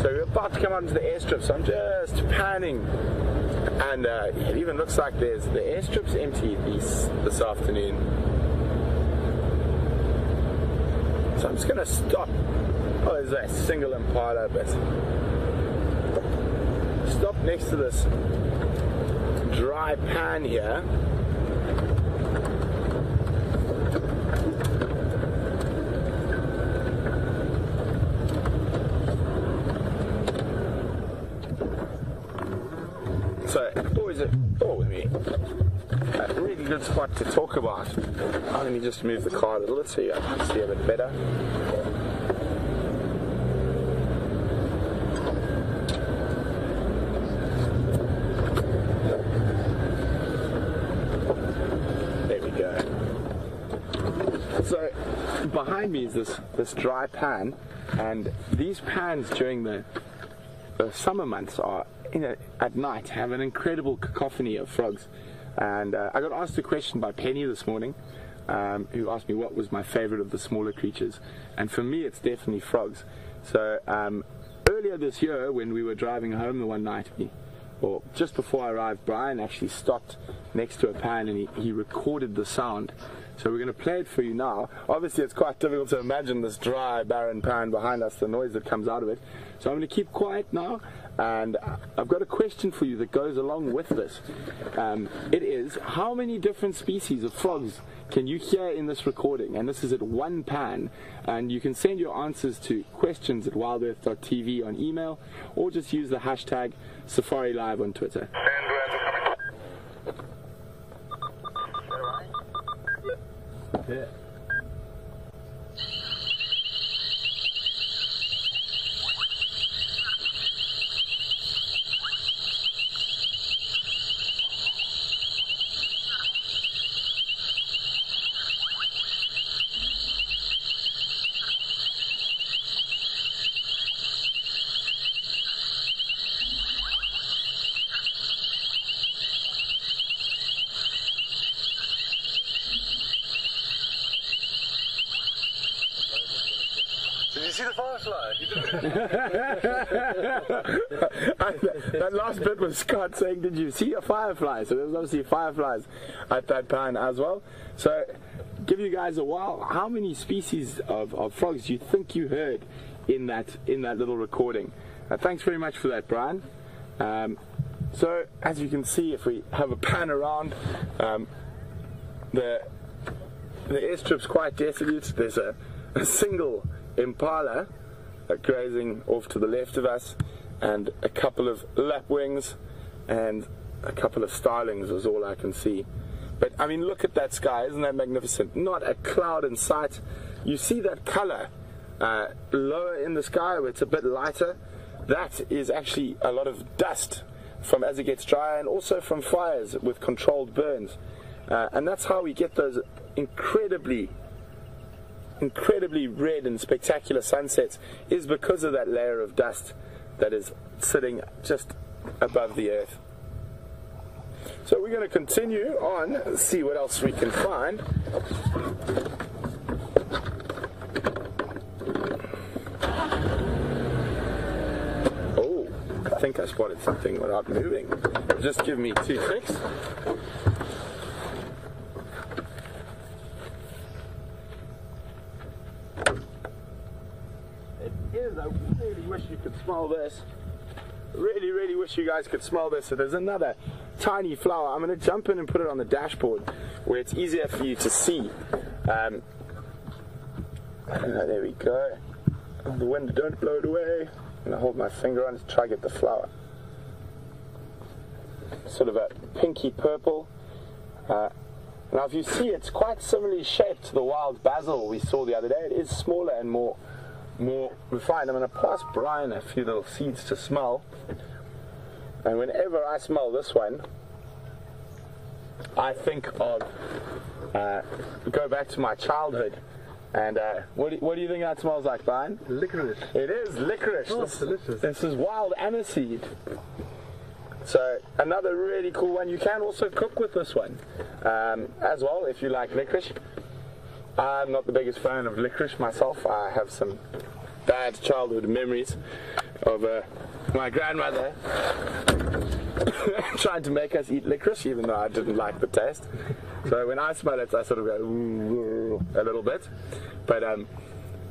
So we're about to come out into the airstrip, so I'm just panning, and it even looks like the airstrip's empty this afternoon. So I'm just going to stop. Oh, there's a single impala, but stop next to this dry pan here. So always a really good spot to talk about. Let me just move the car a little bit so you can see a bit better. There we go. So behind me is this dry pan, and these pans during the summer months are, at night, have an incredible cacophony of frogs. And I got asked a question by Penny this morning, who asked me what was my favorite of the smaller creatures, and for me it's definitely frogs. So earlier this year, when we were driving home the one night, or just before I arrived, Brian actually stopped next to a pan and he recorded the sound. So we're going to play it for you now. Obviously it's quite difficult to imagine this dry, barren pan behind us, the noise that comes out of it. So I'm going to keep quiet now, and I've got a question for you that goes along with this. It is, how many different species of frogs can you hear in this recording? And this is at one pan, and you can send your answers to questions@wildearth.tv on email, or just use the hashtag SafariLive on Twitter. Yeah. Did you see the firefly? That last bit was Scott saying, did you see a firefly? So there was obviously fireflies at that pan as well. So give you guys a while. How many species of frogs do you think you heard in that little recording? Thanks very much for that, Brian. So as you can see, if we have a pan around, the airstrip's quite desolate. There's a single impala grazing off to the left of us, and a couple of lapwings and a couple of starlings is all I can see. But I mean, look at that sky, isn't that magnificent? Not a cloud in sight. You see that color lower in the sky where it's a bit lighter? That is actually a lot of dust from as it gets drier, and also from fires with controlled burns. And that's how we get those incredibly red and spectacular sunsets, is because of that layer of dust that is sitting just above the earth. So we're going to continue on and see what else we can find. Oh, I think I spotted something without moving. Just give me 2 seconds. I really wish you could smell this. Really wish you guys could smell this. So there's another tiny flower. I'm going to jump in and put it on the dashboard where it's easier for you to see. There we go. The wind, don't blow it away. I'm going to hold my finger on it to try to get the flower. Sort of a pinky purple. Now if you see, it's quite similarly shaped to the wild basil we saw the other day. It is smaller and more refined. I'm going to pass Brian a few little seeds to smell, and whenever I smell this one, I think of go back to my childhood. And what do you think that smells like, Brian? Licorice. It is licorice. Oh, it's delicious. This is wild aniseed. So another really cool one. You can also cook with this one as well if you like licorice. I'm not the biggest fan of licorice myself. I have some bad childhood memories of my grandmother trying to make us eat licorice, even though I didn't like the taste. So when I smell it, I sort of go a little bit. But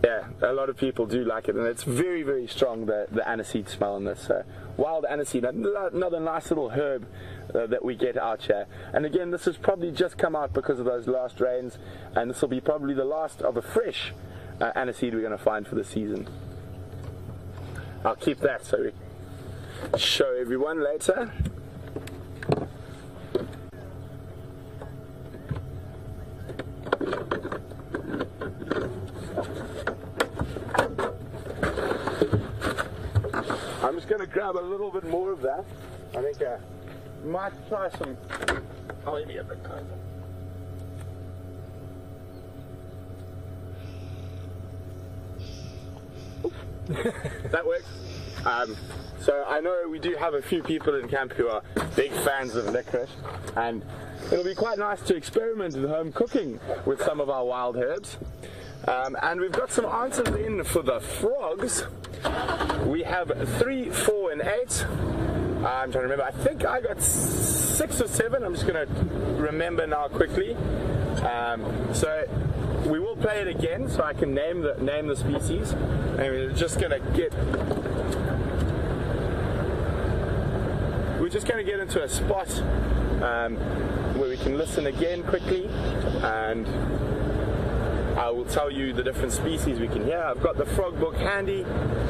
yeah, a lot of people do like it, and it's very strong, the aniseed smell in this. Wild aniseed, another nice little herb that we get out here. And again, this has probably just come out because of those last rains, and this will be probably the last of a fresh aniseed we're going to find for the season. I'll keep that so we show everyone later. grab a little bit more of that. I think I might try some. Oh, let me get a bit closer. That works. So I know we do have a few people in camp who are big fans of licorice, and it'll be quite nice to experiment at home cooking with some of our wild herbs. And we've got some answers in for the frogs. We have 3, 4, and 8. I'm trying to remember. I think I got 6 or 7. I'm just going to remember now quickly. So we will play it again, so I can name the species. And we're just going to get into a spot where we can listen again quickly, and I will tell you the different species we can hear. I've got the frog book handy,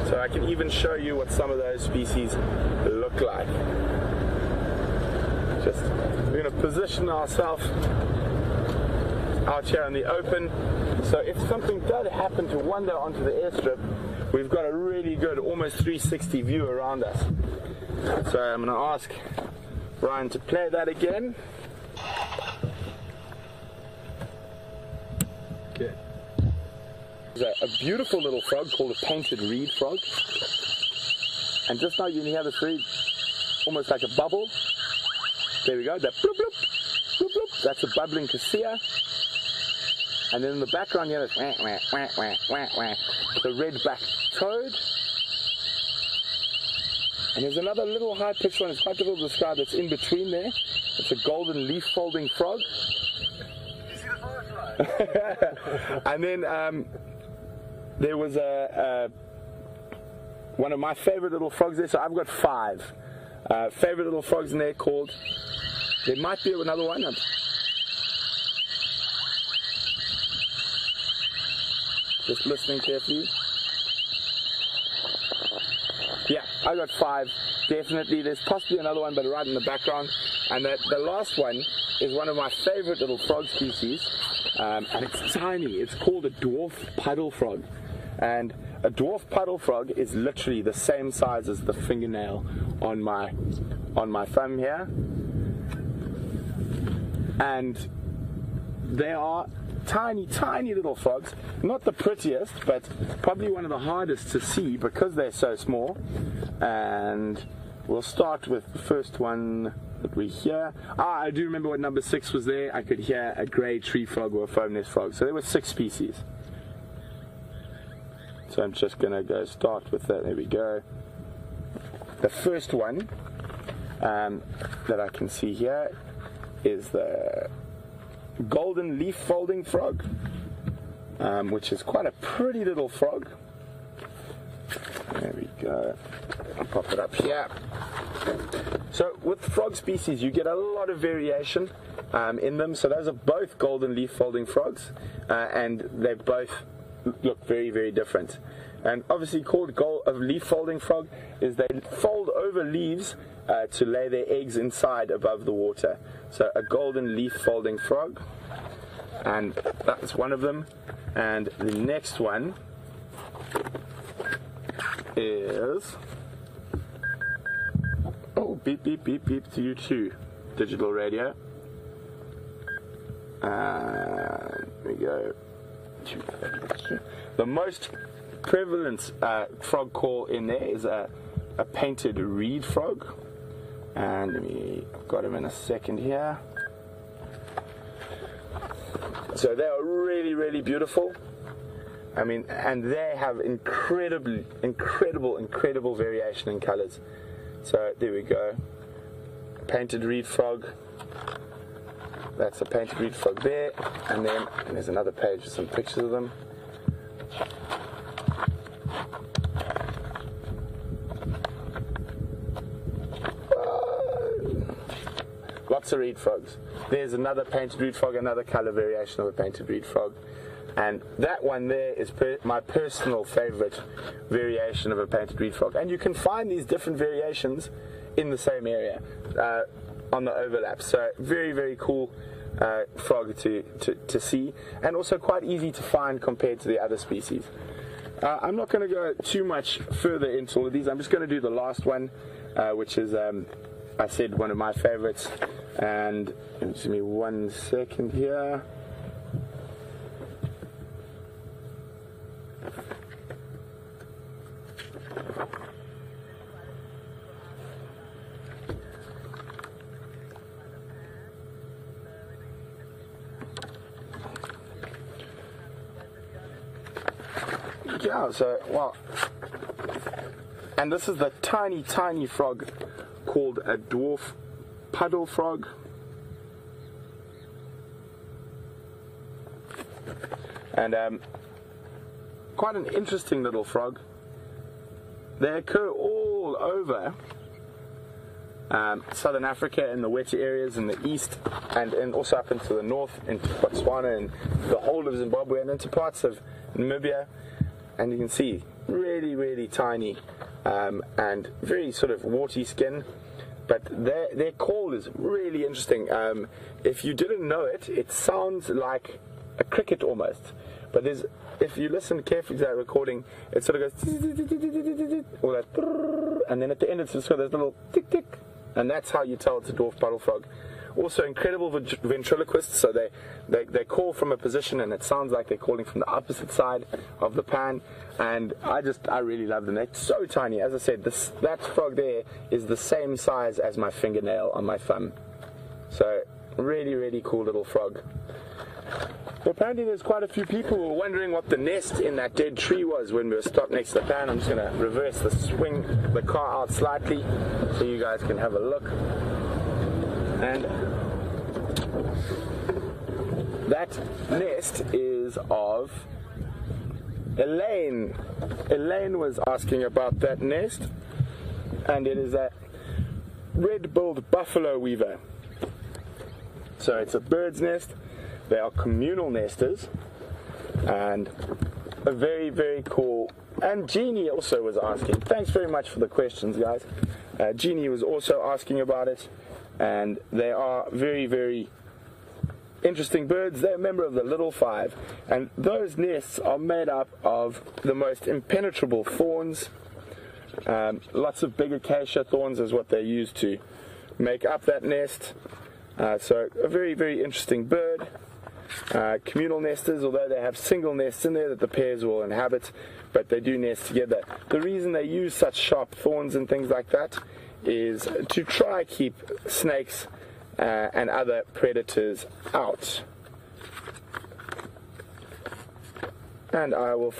so I can even show you what some of those species look like. We're going to position ourselves out here in the open, so if something does happen to wander onto the airstrip, we've got a really good, almost 360 view around us. So I'm going to ask Ryan to play that again. Okay. There's a beautiful little frog called a painted reed frog, and just now you can hear this reed almost like a bubble. There we go, that bloop bloop, bloop bloop, that's a bubbling cassia. And then in the background you hear this wah, wah, wah, wah, wah, wah, the red-backed toad. And there's another little high-pitched one, it's quite difficult to describe, it's in between there. It's a golden leaf-folding frog. You see the firefly? And then there was one of my favorite little frogs there, so I've got 5 favorite little frogs in there called, there might be another one. Just listening carefully. Yeah, I got 5, definitely. There's possibly another one, but right in the background. And the last one is one of my favorite little frog species, and it's tiny. It's called a dwarf puddle frog. And a dwarf puddle frog is literally the same size as the fingernail on my thumb here. And they are tiny, tiny little frogs. Not the prettiest, but probably one of the hardest to see because they're so small. And we'll start with the first one that we hear. I do remember what number 6 was there. I could hear a grey tree frog or a foam nest frog. So there were 6 species. So I'm just going to go start with that. There we go. The first one that I can see here is the golden leaf folding frog, which is quite a pretty little frog. There we go. I'll pop it up here. So with frog species you get a lot of variation in them. So those are both golden leaf folding frogs, and they both look very, very different. And obviously called a leaf folding frog is they fold over leaves to lay their eggs inside above the water. So a golden leaf folding frog, and that's one of them. And the next one is, oh, beep beep beep beep to you too, digital radio. There we go. The most prevalent frog call in there is a painted reed frog, and I've got him in a second here. So they are really, really beautiful. I mean, and they have incredible variation in colors. So there we go. Painted reed frog. That's a painted reed frog there, and then there's another page with some pictures of them. Lots of reed frogs. There's another painted reed frog, another color variation of a painted reed frog. And that one there is my personal favorite variation of a painted reed frog. And you can find these different variations in the same area on the overlap. So very, very cool frog to see, and also quite easy to find compared to the other species. I'm not going to go too much further into all of these. I'm just going to do the last one, which is, I said, one of my favorites. And give me 1 second here. Yeah, so, well, and this is the tiny, tiny frog called a dwarf puddle frog. And quite an interesting little frog. They occur all over southern Africa, in the wetter areas in the east, and also up into the north, into Botswana and the whole of Zimbabwe, and into parts of Namibia. And you can see really, really tiny and very sort of warty skin. But their call is really interesting. If you didn't know it, it sounds like a cricket almost. But if you listen carefully to that recording, it sort of goes, or that, and then at the end it's just got this little tick tick, and that's how you tell it's a dwarf puddle frog. Also incredible ventriloquists, so they call from a position and it sounds like they're calling from the opposite side of the pan. And I really love them. They're so tiny. As I said, that frog there is the same size as my fingernail on my thumb. So really, really cool little frog. Well, apparently there's quite a few people who were wondering what the nest in that dead tree was when we were stopped next to the pan. I'm just going to reverse swing the car out slightly so you guys can have a look. And that nest is of Elaine. Elaine was asking about that nest, and it is a red-billed buffalo weaver. So it's a bird's nest. They are communal nesters, and a very, very cool. And Jeannie also was asking. Thanks very much for the questions, guys. Jeannie was also asking about it. And they are very, very interesting birds. They're a member of the Little Five. And those nests are made up of the most impenetrable thorns. Lots of big acacia thorns is what they use to make up that nest. So a very, very interesting bird. Communal nesters, although they have single nests in there that the pairs will inhabit, but they do nest together. The reason they use such sharp thorns and things like that is to try keep snakes and other predators out. And I will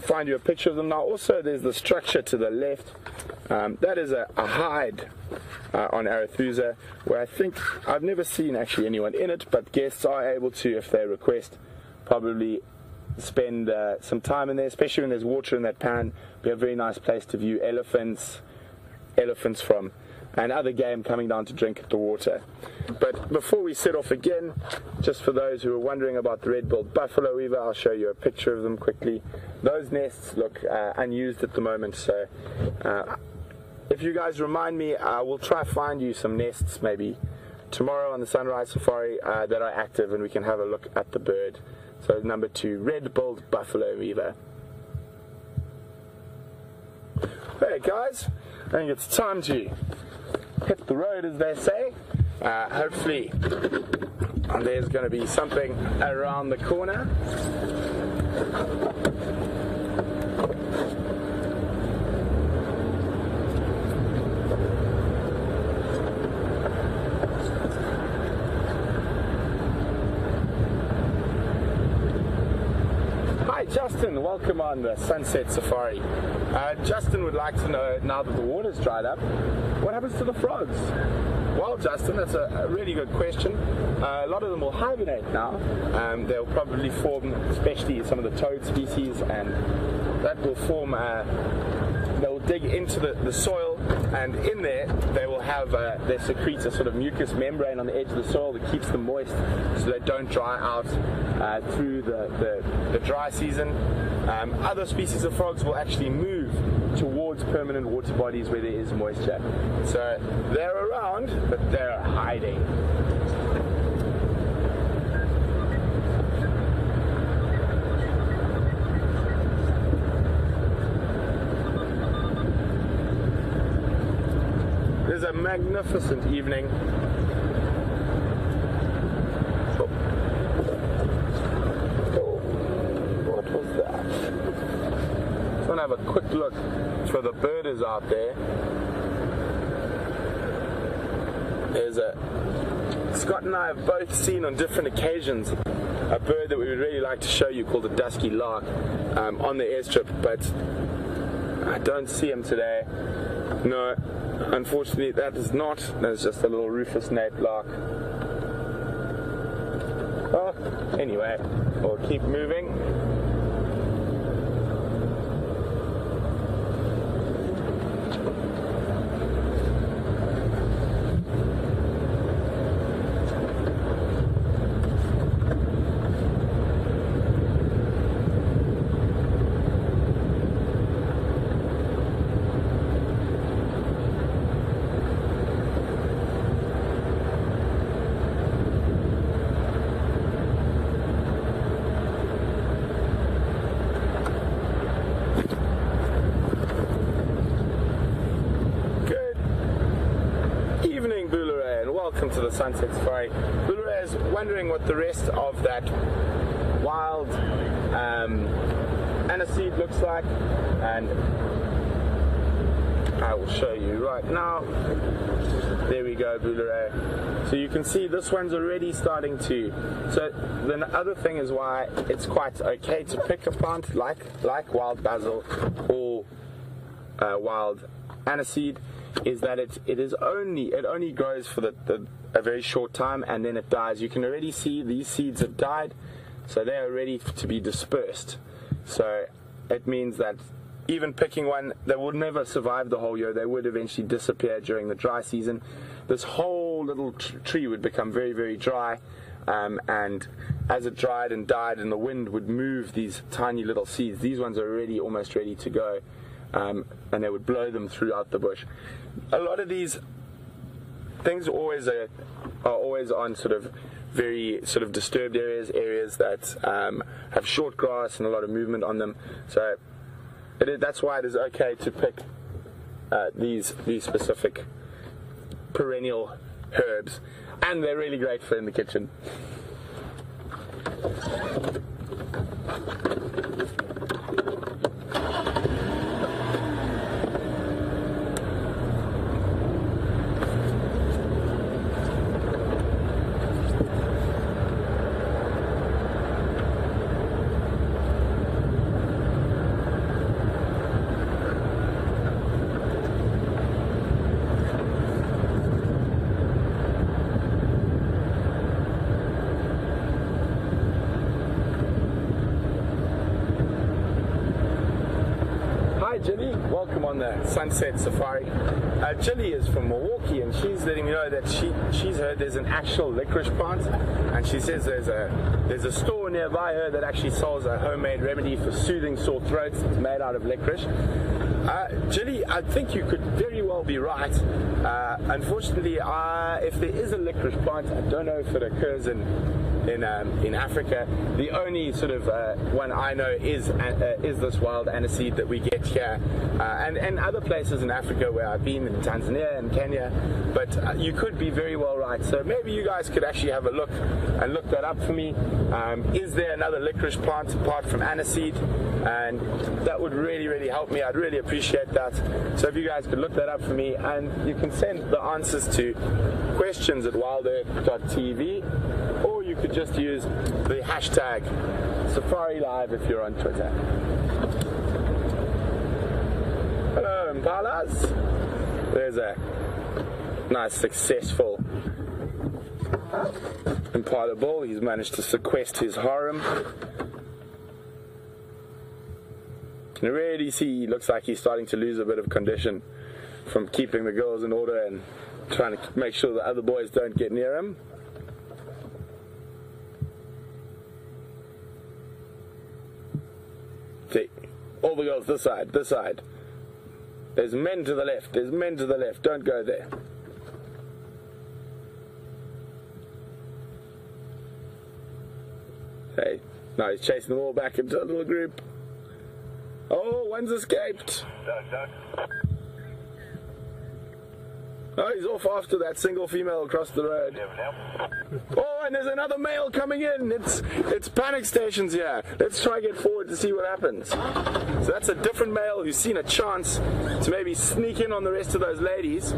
find you a picture of them now. Also, there's the structure to the left. That is a hide on Arethusa, where I think I've never seen actually anyone in it, but guests are able to, if they request, probably spend some time in there, especially when there's water in that pan. Be a very nice place to view elephants from, and other game coming down to drink at the water. But before we set off again, just for those who are wondering about the red-billed buffalo weaver, I'll show you a picture of them quickly. Those nests look unused at the moment, so if you guys remind me, I will try find you some nests maybe tomorrow on the sunrise safari that are active, and we can have a look at the bird. So number 2, red-billed buffalo weaver. Hey guys, I think it's time to hit the road, as they say. Hopefully there's going to be something around the corner. Justin, welcome on the Sunset Safari. Justin would like to know, now that the water's dried up, what happens to the frogs? Well, Justin, that's a really good question. A lot of them will hibernate now. They'll probably form, especially some of the toad species, and that will form, they'll dig into the soil, and in there they will have, they secrete a sort of mucous membrane on the edge of the soil that keeps them moist so they don't dry out through the dry season. Other species of frogs will actually move towards permanent water bodies where there is moisture. So they're around, but they're hiding. is a magnificent evening. What was that? Just want to have a quick look for the birders out there. There's a Scott and I have both seen on different occasions a bird that we would really like to show you called a dusky lark on the airstrip, but I don't see him today. No, unfortunately that is not. There's just a little rufous nape lark. Oh, anyway, we'll keep moving. Welcome to the Sunset Safari. Flora is wondering what the rest of that wild aniseed looks like, and I will show you right now. There we go, Bouleray. So you can see this one's already starting to. So the other thing is why it's quite okay to pick a plant like wild basil or wild aniseed, is that it only grows for a very short time and then it dies. You can already see these seeds have died, so they are ready to be dispersed. So it means that even picking one, they would never survive the whole year. They would eventually disappear during the dry season. This whole little tree would become very, very dry, and as it dried and died and the wind would move these tiny little seeds, these ones are already almost ready to go. And they would blow them throughout the bush. A lot of these things are always on sort of very sort of disturbed areas that have short grass and a lot of movement on them. So that's why it is okay to pick these specific perennial herbs, and they're really great for in the kitchen. Jilly, welcome on the Sunset Safari. Jilly is from Milwaukee, and she's letting me know that she's heard there's an actual licorice plant, and she says there's a store nearby her that actually sells a homemade remedy for soothing sore throats. It's made out of licorice. Jilly, I think you could very well be right. Unfortunately, if there is a licorice plant, I don't know if it occurs in Africa. The only sort of one I know is this wild aniseed that we get here, and other places in Africa where I've been, in Tanzania and Kenya. But you could be very well right. So maybe you guys could actually have a look and look that up for me. Is there another licorice plant apart from aniseed? And that would really, really help me. I'd really appreciate that. So if you guys could look that up for me, and you can send the answers to questions@wildearth.tv, or you could just use the hashtag Safari Live if you're on Twitter. Hello, impalas. There's a nice, successful impala bull. He's managed to sequester his harem. You can really see he looks like he's starting to lose a bit of condition from keeping the girls in order and trying to make sure the other boys don't get near him. See, all the girls this side, this side. There's men to the left, there's men to the left, don't go there. Hey, now he's chasing them all back into a little group. Oh, one's escaped. Oh, he's off after that single female across the road. Oh, and there's another male coming in. It's panic stations here. Let's try and get forward to see what happens. So that's a different male who's seen a chance to maybe sneak in on the rest of those ladies.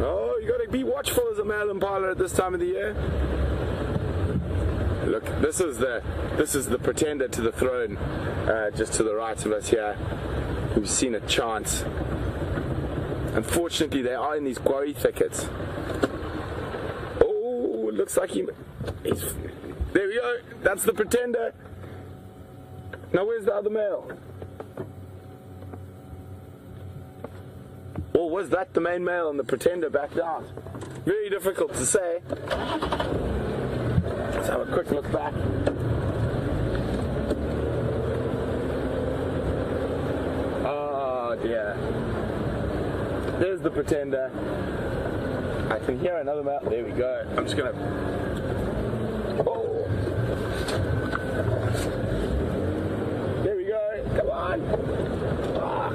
Oh, you got to be watchful as a male impala at this time of the year. Look, this is the pretender to the throne, just to the right of us here, who's seen a chance. Unfortunately, they are in these Gowrie thickets. Oh, it looks like he's... There we go. That's the pretender. Now, where's the other male? Or was that the main male and the pretender backed out? Very difficult to say. Let's have a quick look back. Oh, dear. There's the pretender. I can hear another male. There we go. I'm just going to... Oh. There we go. Come on. Ah.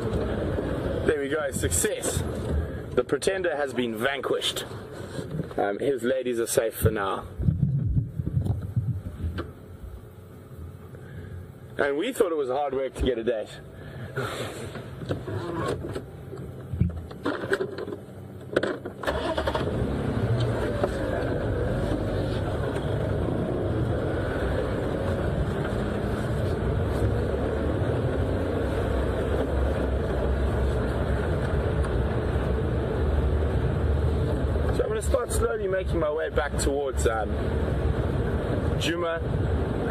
There we go. Success. The pretender has been vanquished. His ladies are safe for now. And we thought it was hard work to get a date. So I'm going to start slowly making my way back towards Djuma.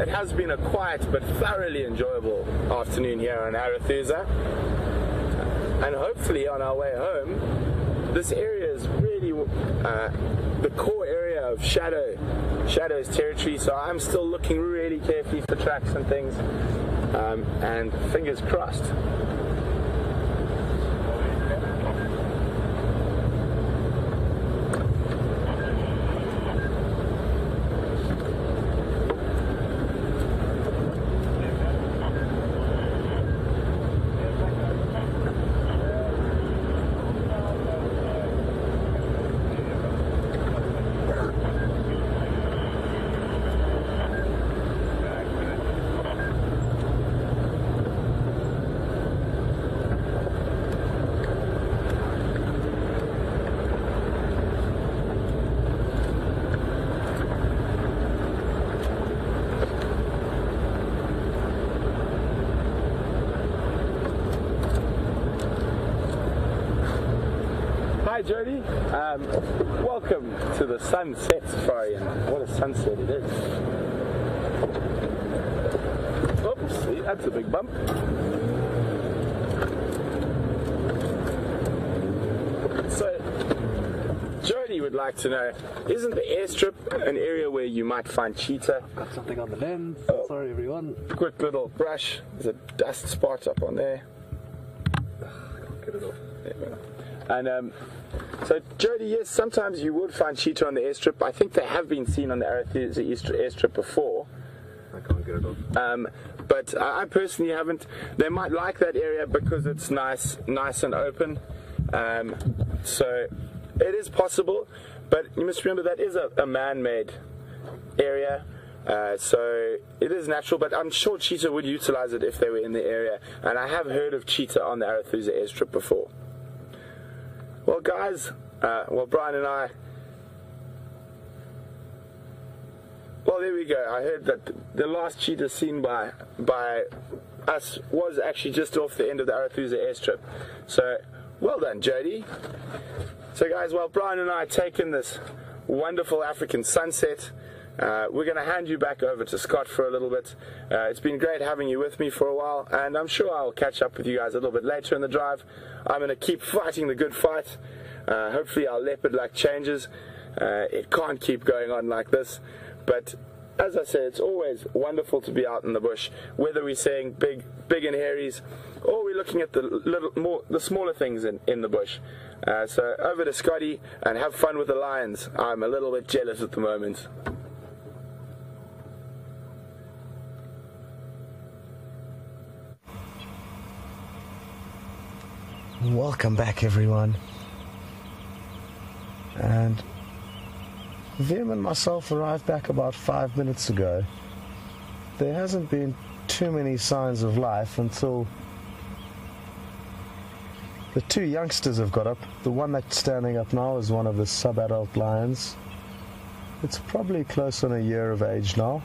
It has been a quiet but thoroughly enjoyable afternoon here on Arathusa, and hopefully on our way home, this area is really the core area of Shadow's territory, so I'm still looking really carefully for tracks and things, and fingers crossed. Hi Jody, welcome to the sunset safari, and what a sunset it is. Oops, see, that's a big bump. So, Jody would like to know, isn't the airstrip an area where you might find cheetah? Got something on the lens, sorry everyone. Quick little brush, there's a dust spot up on there. I can't get it off. There we go. And so, Jody, yes, sometimes you would find cheetah on the airstrip. I think they have been seen on the Arathusa airstrip before. I can't get it off. But I personally haven't. They might like that area because it's nice and open. So it is possible, but you must remember that is a man-made area. So it is natural, but I'm sure cheetah would utilize it if they were in the area. And I have heard of cheetah on the Arathusa airstrip before. Well, guys, Brian and I, well, there we go. I heard that the last cheetah seen by us was actually just off the end of the Arathusa airstrip. So, well done, Jody. So, guys, while Brian and I take in this wonderful African sunset, we're going to hand you back over to Scott for a little bit. It's been great having you with me for a while, and I'm sure I'll catch up with you guys a little bit later in the drive. I'm going to keep fighting the good fight. Hopefully our leopard luck changes. It can't keep going on like this. But as I said, it's always wonderful to be out in the bush, whether we're saying big and hairies, or we're looking at the smaller things in the bush. So over to Scotty, and have fun with the lions. I'm a little bit jealous at the moment. Welcome back, everyone. And Wium and myself arrived back about 5 minutes ago. There hasn't been too many signs of life until the two youngsters have got up. The one that's standing up now is one of the sub-adult lions. It's probably close on a year of age now.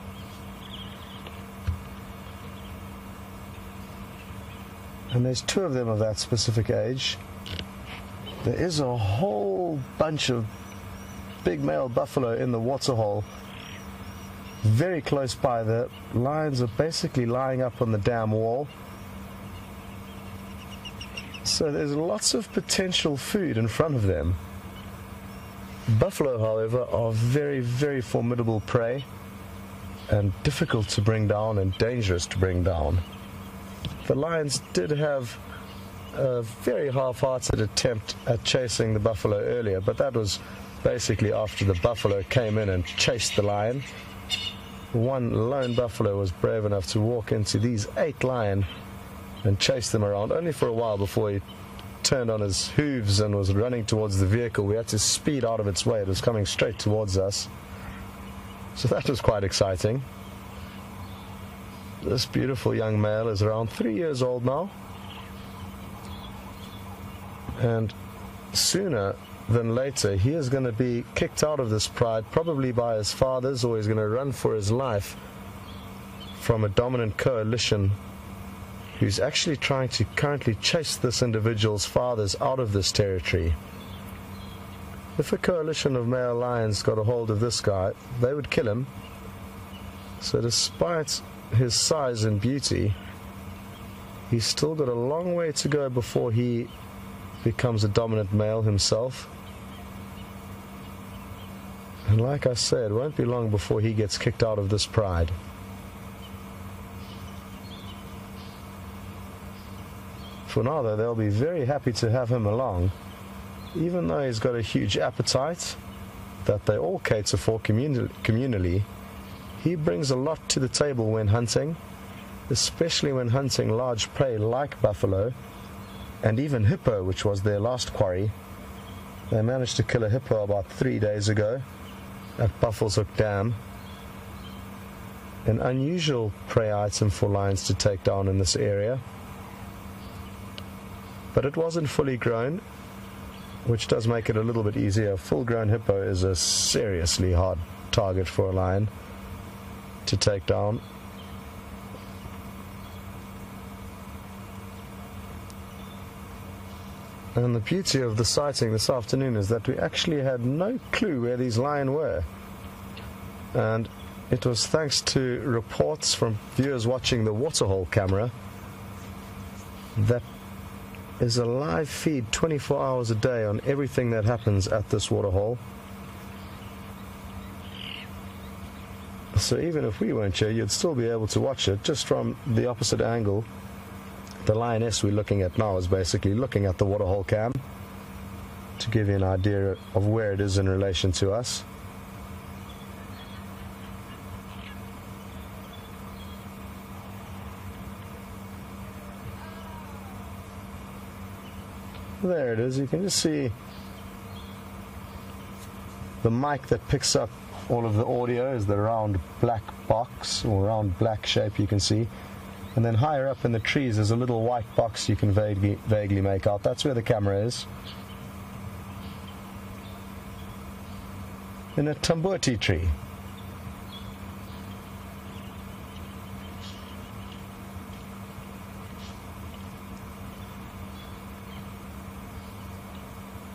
And there's two of them of that specific age. There is a whole bunch of big male buffalo in the waterhole very close by. The lions are basically lying up on the dam wall. So there's lots of potential food in front of them. Buffalo, however, are very, very formidable prey and difficult to bring down and dangerous to bring down. The lions did have a very half-hearted attempt at chasing the buffalo earlier, but that was basically after the buffalo came in and chased the lion. One lone buffalo was brave enough to walk into these 8 lions and chase them around, only for a while before he turned on his hooves and was running towards the vehicle. We had to speed out of its way. It was coming straight towards us. So that was quite exciting. This beautiful young male is around 3 years old now. And sooner than later, he is going to be kicked out of this pride, probably by his fathers, or he's going to run for his life from a dominant coalition who's actually trying to currently chase this individual's fathers out of this territory. If a coalition of male lions got a hold of this guy, they would kill him. So despite his size and beauty, he's still got a long way to go before he becomes a dominant male himself. And like I said, it won't be long before he gets kicked out of this pride. For now, though, they'll be very happy to have him along, even though he's got a huge appetite that they all cater for communally. He brings a lot to the table when hunting, especially when hunting large prey like buffalo and even hippo, which was their last quarry. They managed to kill a hippo about 3 days ago at Buffalo's Hook Dam. An unusual prey item for lions to take down in this area. But it wasn't fully grown, which does make it a little bit easier. A full-grown hippo is a seriously hard target for a lion to take down. And the beauty of the sighting this afternoon is that we actually had no clue where these lions were. And it was thanks to reports from viewers watching the Waterhole camera that is a live feed 24 hours a day on everything that happens at this waterhole. So even if we weren't here, you'd still be able to watch it just from the opposite angle. The lioness we're looking at now is basically looking at the Waterhole Cam to give you an idea of where it is in relation to us. There it is. You can just see the mic that picks up all of the audio is the round black box, or round black shape you can see. And then higher up in the trees there's a little white box you can vaguely make out. That's where the camera is. In a tambuti tree.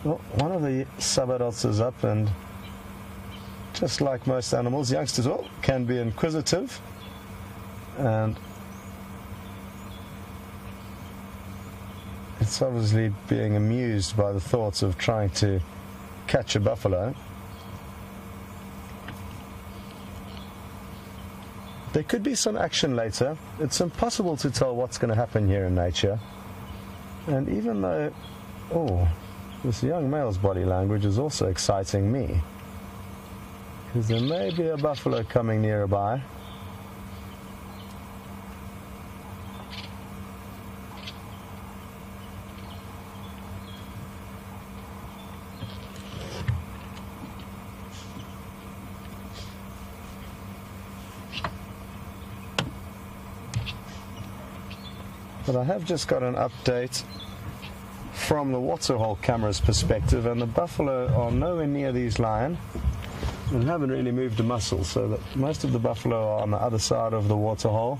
Well, one of the sub-adults is up, and just like most animals, youngsters can be inquisitive, and it's obviously being amused by the thoughts of trying to catch a buffalo. There could be some action later. It's impossible to tell what's going to happen here in nature. And even though, this young male's body language is also exciting me, because there may be a buffalo coming nearby. But I have just got an update from the waterhole camera's perspective, and the buffalo are nowhere near these lion and haven't really moved a muscle, so that most of the buffalo are on the other side of the waterhole,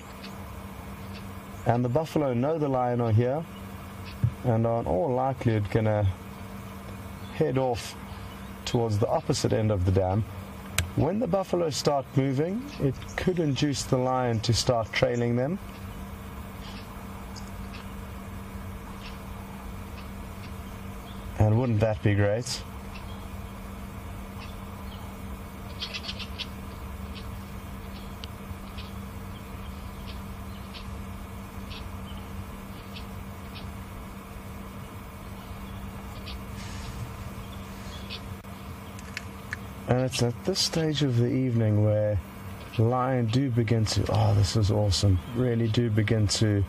and the buffalo know the lion are here and are in all likelihood gonna head off towards the opposite end of the dam. When the buffalo start moving, it could induce the lion to start trailing them. And wouldn't that be great? And it's at this stage of the evening where lion do begin to, oh, this is awesome, really do begin to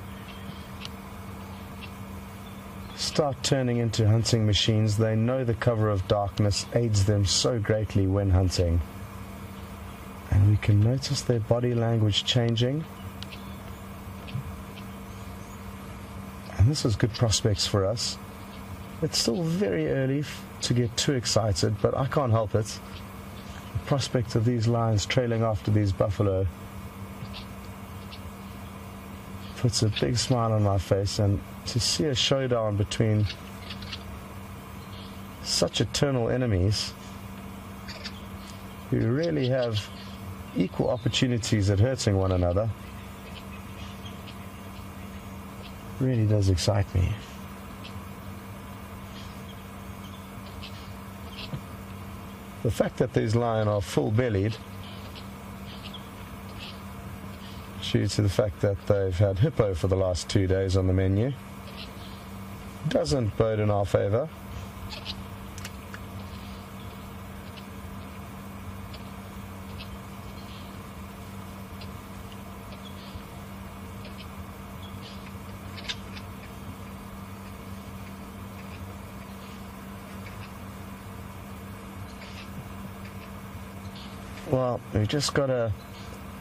start turning into hunting machines. They know the cover of darkness aids them so greatly when hunting. And we can notice their body language changing. And this is good prospects for us. It's still very early to get too excited, but I can't help it. The prospect of these lions trailing after these buffalo puts a big smile on my face, and to see a showdown between such eternal enemies who really have equal opportunities at hurting one another really does excite me. The fact that these lions are full-bellied, due to the fact that they've had hippo for the last 2 days on the menu, doesn't bode in our favour. Well, we just got a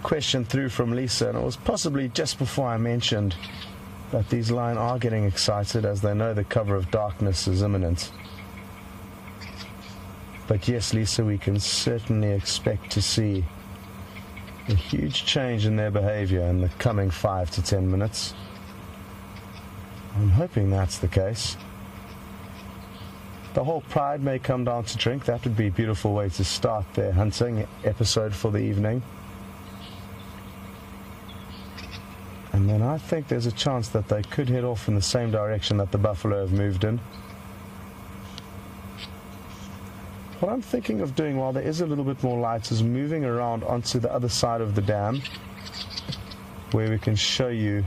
question through from Lisa, and it was possibly just before I mentioned that these lions are getting excited as they know the cover of darkness is imminent. But yes, Lisa, we can certainly expect to see a huge change in their behavior in the coming 5 to 10 minutes. I'm hoping that's the case. The whole pride may come down to drink. That would be a beautiful way to start their hunting episode for the evening. And then I think there's a chance that they could head off in the same direction that the buffalo have moved in. What I'm thinking of doing while there is a little bit more light is moving around onto the other side of the dam, where we can show you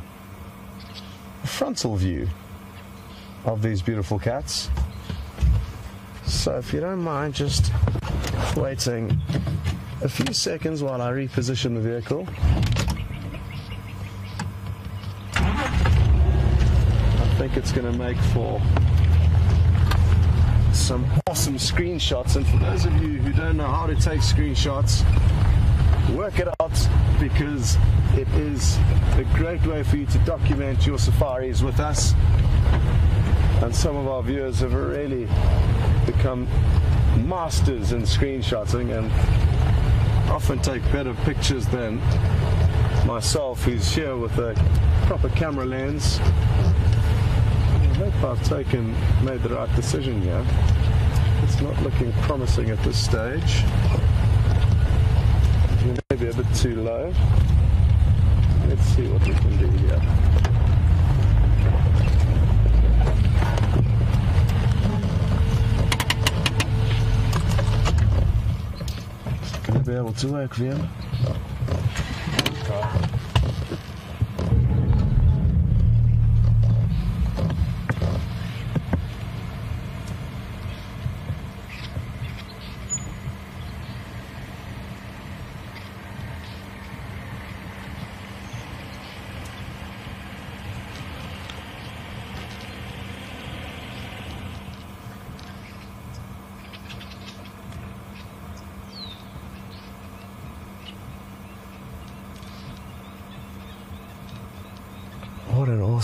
a frontal view of these beautiful cats. So if you don't mind just waiting a few seconds while I reposition the vehicle. I think it's going to make for some awesome screenshots, and for those of you who don't know how to take screenshots, work it out, because it is a great way for you to document your safaris with us. And some of our viewers have really become masters in screenshotting and often take better pictures than myself, who's here with a proper camera lens. I hope I've made the right decision here. It's not looking promising at this stage. Maybe a bit too low. Let's see what we can do here. Gonna be able to work, Wium?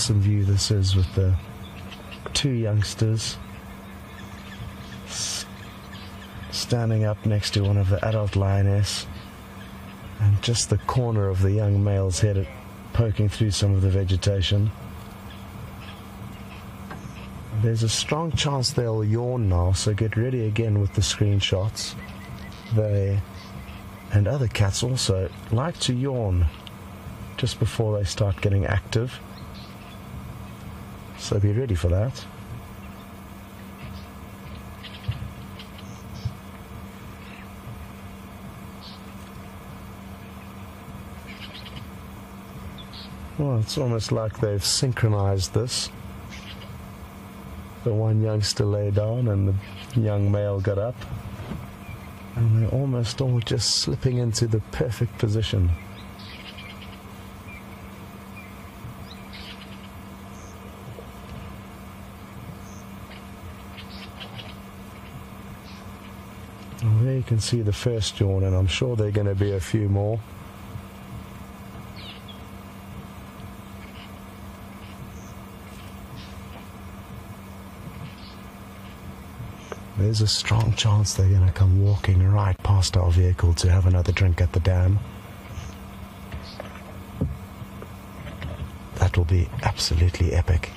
awesome view this is, with the two youngsters standing up next to one of the adult lioness, and just the corner of the young male's head poking through some of the vegetation. There's a strong chance they'll yawn now, so get ready again with the screenshots. They and other cats also like to yawn just before they start getting active, so be ready for that. Well, it's almost like they've synchronized this. The one youngster lay down and the young male got up, and they're almost all just slipping into the perfect position. Well, there you can see the first yawn, and I'm sure there are going to be a few more. There's a strong chance they're going to come walking right past our vehicle to have another drink at the dam. That will be absolutely epic.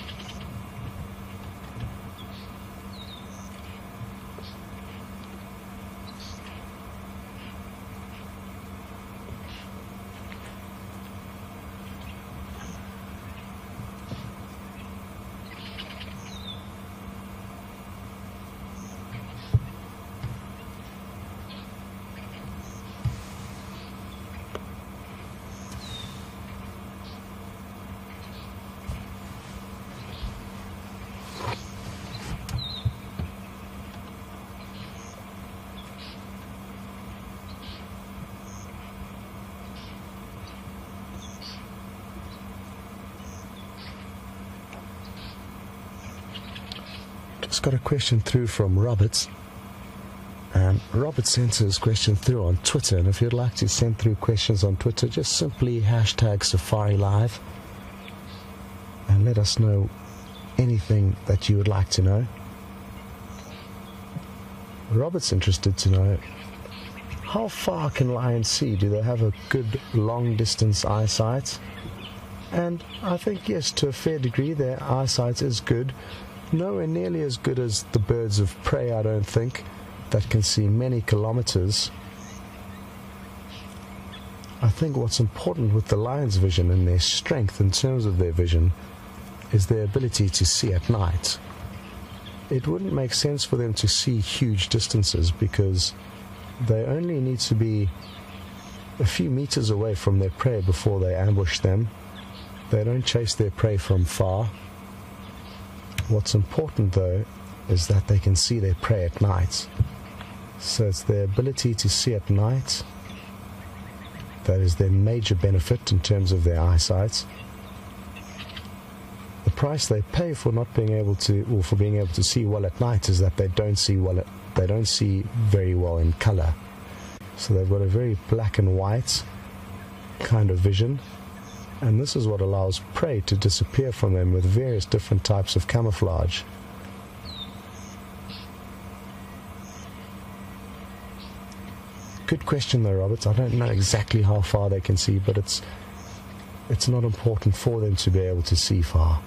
Just got a question through from Robert, and Robert sent his question through on Twitter, and if you'd like to send through questions on Twitter, just simply hashtag Safari Live and let us know anything that you would like to know. Robert's interested to know, how far can lions see? Do they have a good long distance eyesight? And I think yes, to a fair degree their eyesight is good. Nowhere nearly as good as the birds of prey, I don't think, that can see many kilometers. I think what's important with the lion's vision and their strength in terms of their vision is their ability to see at night. It wouldn't make sense for them to see huge distances because they only need to be a few meters away from their prey before they ambush them. They don't chase their prey from far. What's important though is that they can see their prey at night. So it's their ability to see at night that is their major benefit in terms of their eyesight. The price they pay for not being able to, or for being able to see well at night, is that they don't see very well in color. So they've got a very black and white kind of vision. And this is what allows prey to disappear from them with various different types of camouflage. Good question though, Robert. I don't know exactly how far they can see, but it's not important for them to be able to see far.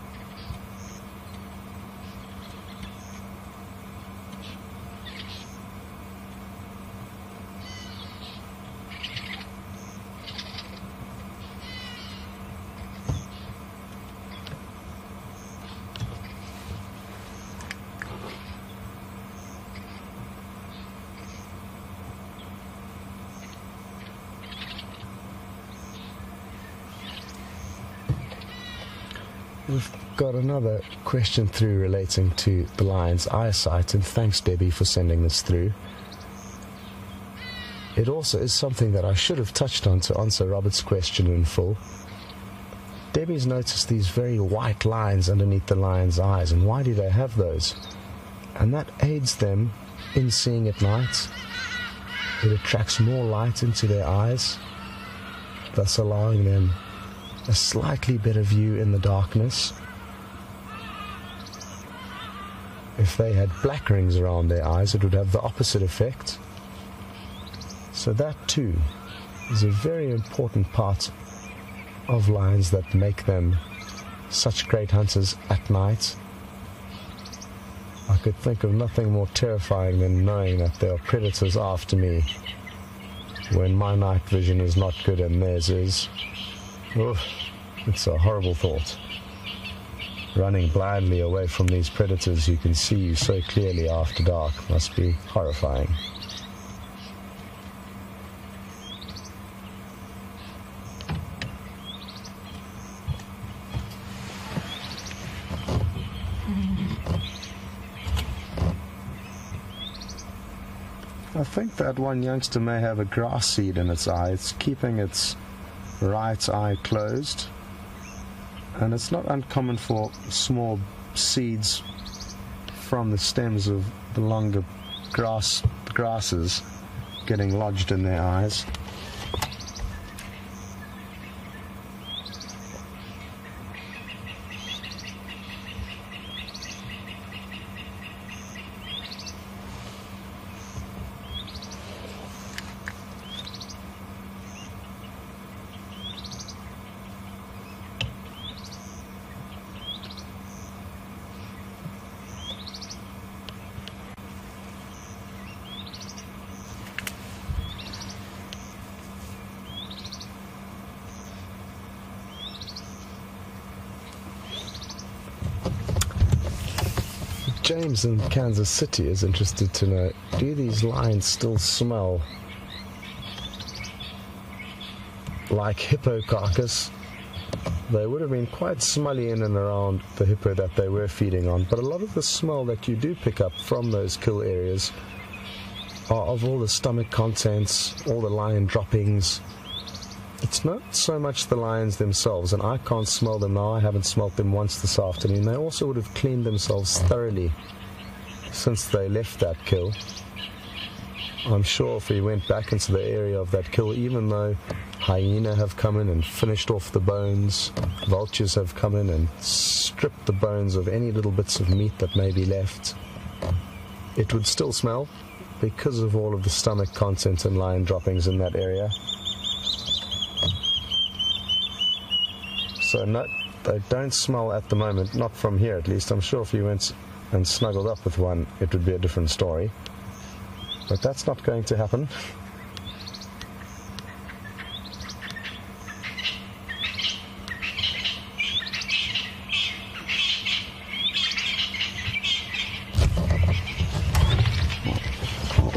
We've got another question through relating to the lion's eyesight, and thanks Debbie for sending this through. It also is something that I should have touched on to answer Robert's question in full. Debbie's noticed these very white lines underneath the lion's eyes, and why do they have those? And that aids them in seeing at night. It attracts more light into their eyes, thus allowing them a slightly better view in the darkness. if they had black rings around their eyes, it would have the opposite effect. So that too is a very important part of lions that make them such great hunters at night. I could think of nothing more terrifying than knowing that there are predators after me when my night vision is not good and theirs is. Oof, it's a horrible thought. Running blindly away from these predators who can see you so clearly after dark must be horrifying. I think that one youngster may have a grass seed in its eye. It's keeping its right eye closed. And it's not uncommon for small seeds from the stems of the longer grasses getting lodged in their eyes. James in Kansas City is interested to know, do these lions still smell like hippo carcass? They would have been quite smelly in and around the hippo that they were feeding on, but a lot of the smell that you do pick up from those kill areas are of all the stomach contents, all the lion droppings. It's not so much the lions themselves, and I can't smell them now. I haven't smelt them once this afternoon. They also would have cleaned themselves thoroughly since they left that kill. I'm sure if we went back into the area of that kill, even though hyena have come in and finished off the bones, vultures have come in and stripped the bones of any little bits of meat that may be left, it would still smell because of all of the stomach content and lion droppings in that area. So no, they don't smell at the moment, not from here at least. I'm sure if you went and snuggled up with one, it would be a different story. But that's not going to happen.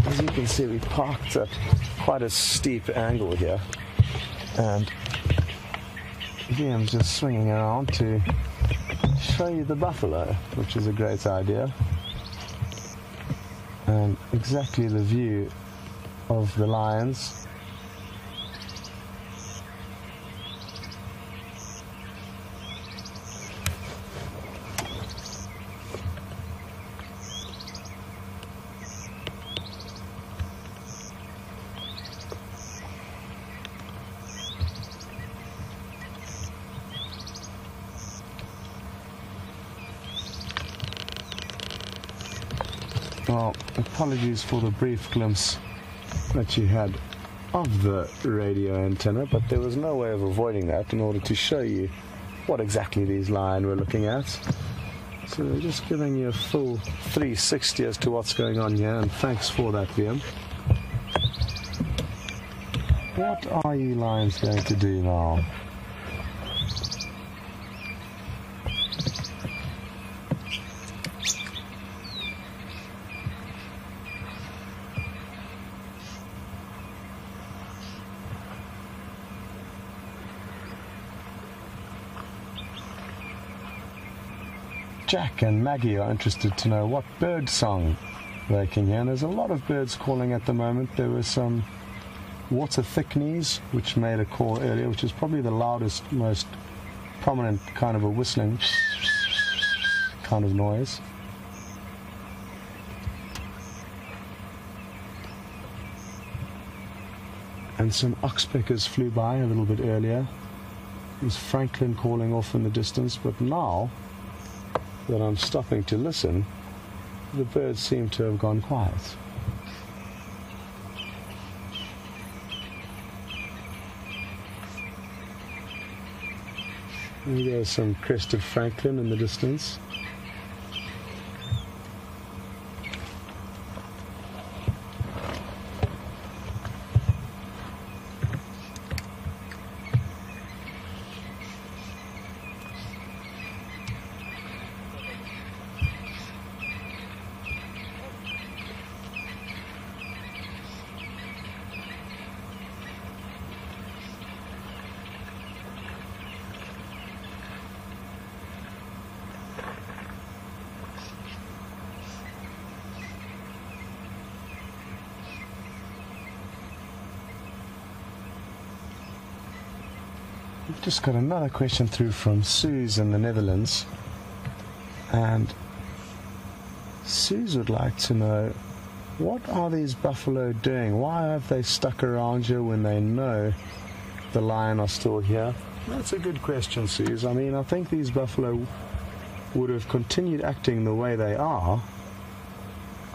As you can see, we parked at quite a steep angle here, and Liam's just swinging around to show you the buffalo, which is a great idea, and exactly the view of the lions. Well, apologies for the brief glimpse that you had of the radio antenna, but there was no way of avoiding that in order to show you what exactly these lions were looking at. So we're just giving you a full 360 as to what's going on here, and thanks for that, Liam. What are you lions going to do now? Jack and Maggie are interested to know what bird song they can hear, and there's a lot of birds calling at the moment. There were some water thickneys which made a call earlier, which is probably the loudest, most prominent kind of a whistling kind of noise. And some oxpeckers flew by a little bit earlier. There's Franklin calling off in the distance, but now that I'm stopping to listen, the birds seem to have gone quiet. And there's some crested francolin in the distance. We've just got another question through from Suze in the Netherlands, and Suze would like to know, what are these buffalo doing? Why have they stuck around here when they know the lion are still here? That's a good question, Suze. I mean, I think these buffalo would have continued acting the way they are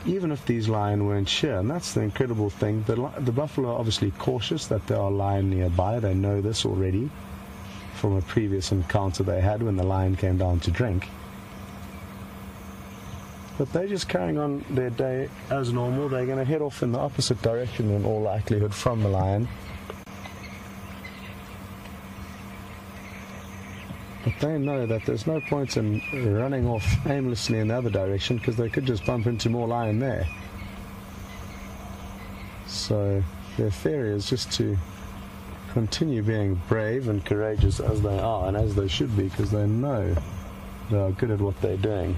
even if these lion weren't here, and that's the incredible thing. The buffalo are obviously cautious that there are lion nearby. They know this already from a previous encounter they had when the lion came down to drink. But they're just carrying on their day as normal. They're going to head off in the opposite direction in all likelihood from the lion. But they know that there's no point in running off aimlessly in the other direction, because they could just bump into more lion there. So their theory is just to continue being brave and courageous as they are, and as they should be, because they know they are good at what they're doing.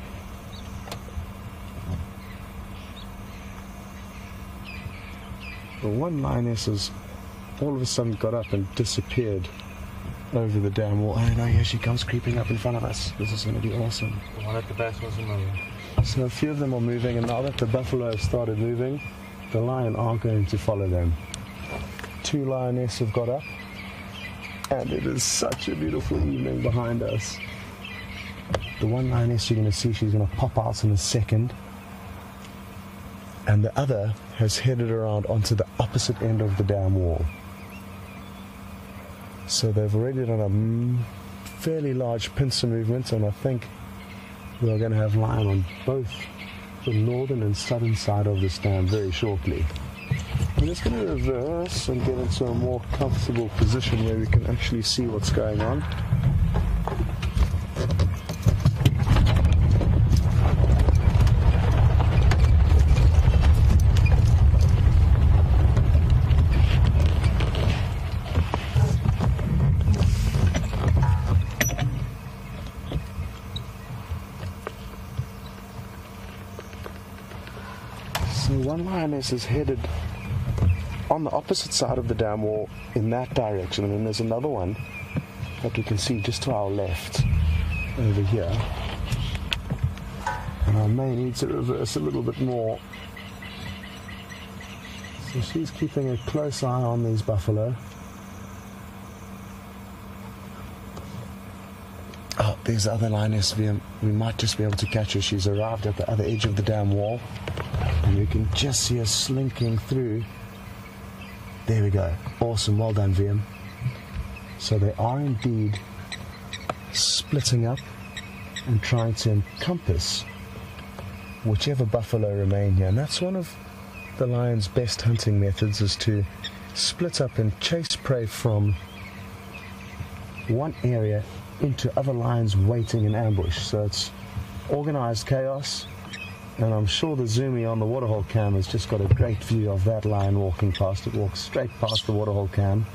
But one lioness has all of a sudden got up and disappeared over the dam wall. Oh no, here she comes creeping up in front of us. This is going to be awesome. One at the back was moving. So a few of them are moving, and now that the buffalo have started moving, the lion are going to follow them. 2 lionesses have got up, and it is such a beautiful evening behind us. The one lioness you're going to see, she's going to pop out in a second, and the other has headed around onto the opposite end of the dam wall. So they've already done a fairly large pincer movement, and I think we're going to have lion on both the northern and southern side of this dam very shortly. We're just going to reverse and get into a more comfortable position where we can actually see what's going on. One lioness is headed on the opposite side of the dam wall in that direction, and then there's another one that we can see just to our left over here. And I may need to reverse a little bit more. So she's keeping a close eye on these buffalo. Oh, there's the other lioness. We might just be able to catch her. She's arrived at the other edge of the dam wall, and we can just see her slinking through. There we go. Awesome. Well done, Wium. So they are indeed splitting up and trying to encompass whichever buffalo remain here. And that's one of the lion's best hunting methods, is to split up and chase prey from one area into other lions waiting in ambush. So it's organized chaos. And I'm sure the zoomie on the Waterhole Cam has just got a great view of that lion walking past. It walks straight past the Waterhole Cam.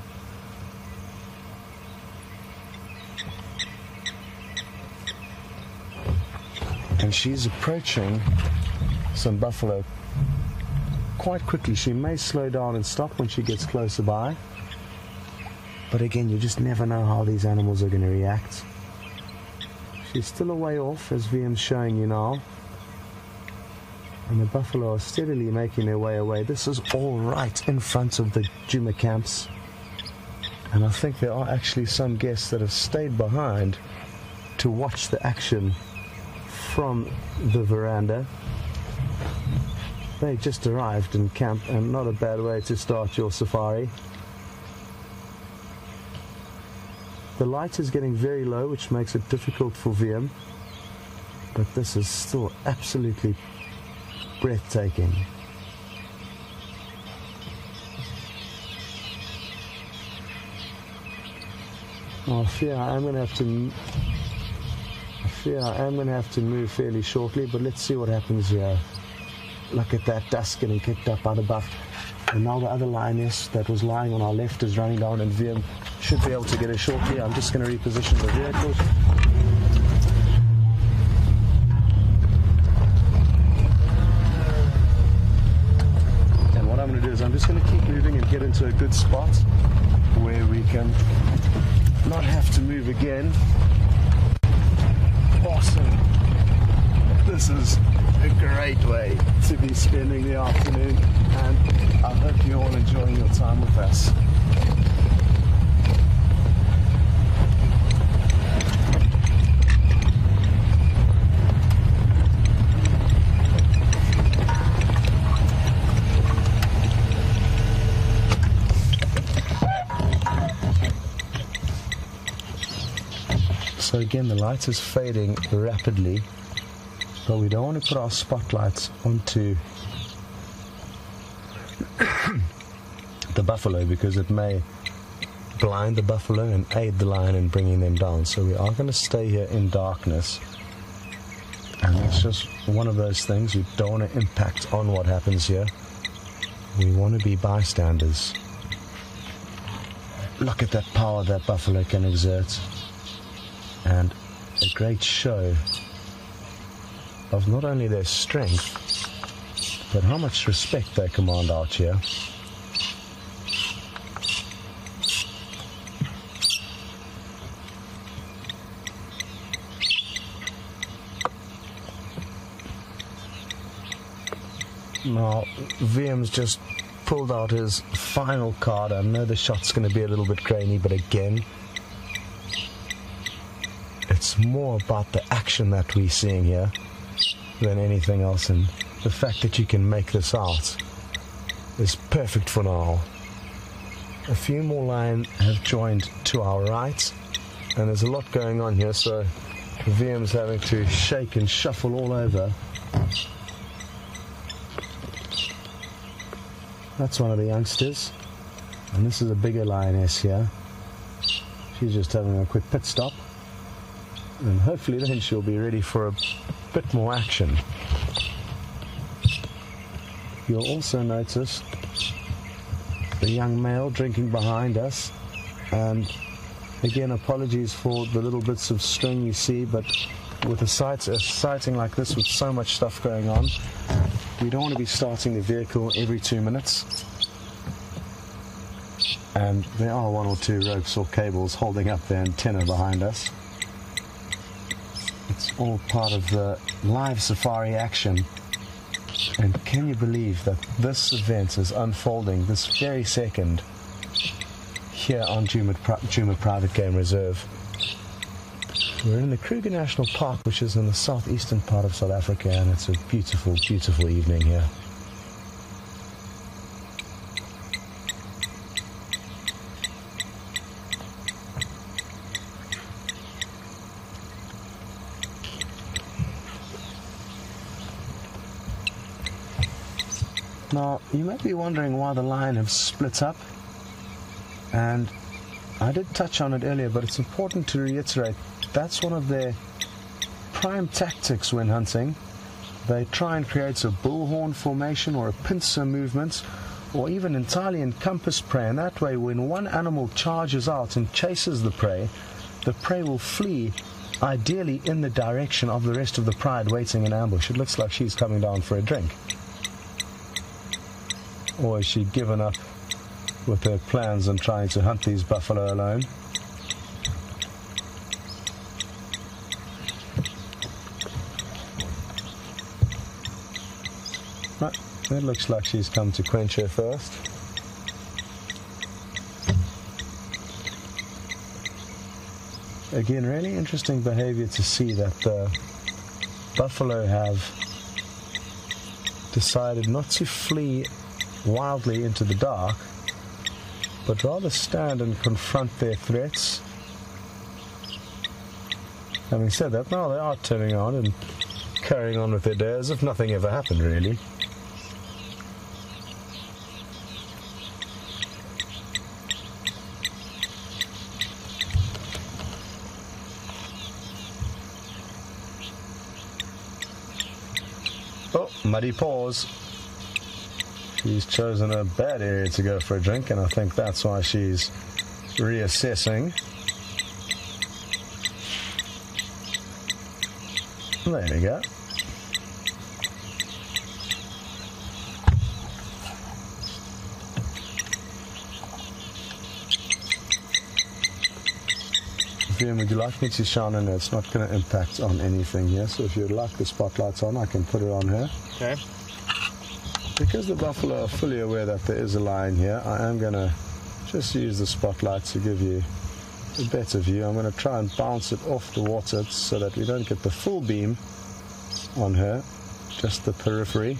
And she's approaching some buffalo quite quickly. She may slow down and stop when she gets closer by. But again, you just never know how these animals are going to react. She's still a way off, as Wium's showing you now. And the buffalo are steadily making their way away. This is all right in front of the Djuma camps. And I think there are actually some guests that have stayed behind to watch the action from the veranda. They just arrived in camp, and not a bad way to start your safari. The light is getting very low, which makes it difficult for Wium, but this is still absolutely breathtaking. I fear I'm going to have to move fairly shortly, but let's see what happens here. Look at that dust getting kicked up by the buff. And now the other lioness that was lying on our left is running down, and Wium should be able to get her shortly. I'm just going to reposition the vehicle. And what I'm going to do is I'm just going to keep moving and get into a good spot where we can not have to move again. Awesome. This is a great way to be spending the afternoon, and I hope you're all enjoying your time with us. So again, the light is fading rapidly, but we don't want to put our spotlights onto the buffalo because it may blind the buffalo and aid the lion in bringing them down. So we are going to stay here in darkness, and it's just one of those things. We don't want to impact on what happens here. We want to be bystanders. Look at that power that buffalo can exert, and a great show of not only their strength, but how much respect they command out here. Now, Wium's just pulled out his final card. I know the shot's going to be a little bit grainy, but again, it's more about the action that we're seeing here than anything else, and the fact that you can make this out is perfect for now. A few more lions have joined to our right, and there's a lot going on here, so Wium's having to shake and shuffle all over. That's one of the youngsters, and this is a bigger lioness here. She's just having a quick pit stop, and hopefully then she'll be ready for a bit more action. You'll also notice the young male drinking behind us, and again, apologies for the little bits of string you see, but with a sighting like this with so much stuff going on, we don't want to be starting the vehicle every 2 minutes, and there are one or two ropes or cables holding up the antenna behind us. It's all part of the live safari action, and can you believe that this event is unfolding this very second here on Djuma Private Game Reserve. We're in the Kruger National Park, which is in the southeastern part of South Africa, and it's a beautiful, beautiful evening here. Now, you might be wondering why the lion have split up, and I did touch on it earlier, but it's important to reiterate that's one of their prime tactics when hunting. They try and create a bullhorn formation or a pincer movement, or even entirely encompass prey, and that way when one animal charges out and chases the prey will flee, ideally in the direction of the rest of the pride waiting in ambush. It looks like she's coming down for a drink. Or has she given up with her plans and trying to hunt these buffalo alone? Right, it looks like she's come to quench her first. Again, really interesting behavior to see that the buffalo have decided not to flee wildly into the dark, but rather stand and confront their threats. Having said that, now they are turning on and carrying on with their day as if nothing ever happened, really. Oh, muddy paws. She's chosen a bad area to go for a drink, and I think that's why she's reassessing. There we go. Wium, would you like me to shine on her? It's not going to impact on anything here, so if you'd like the spotlights on, I can put it on her. Okay. Because the buffalo are fully aware that there is a lion here, I am going to just use the spotlight to give you a better view. I'm going to try and bounce it off the water so that we don't get the full beam on her, just the periphery.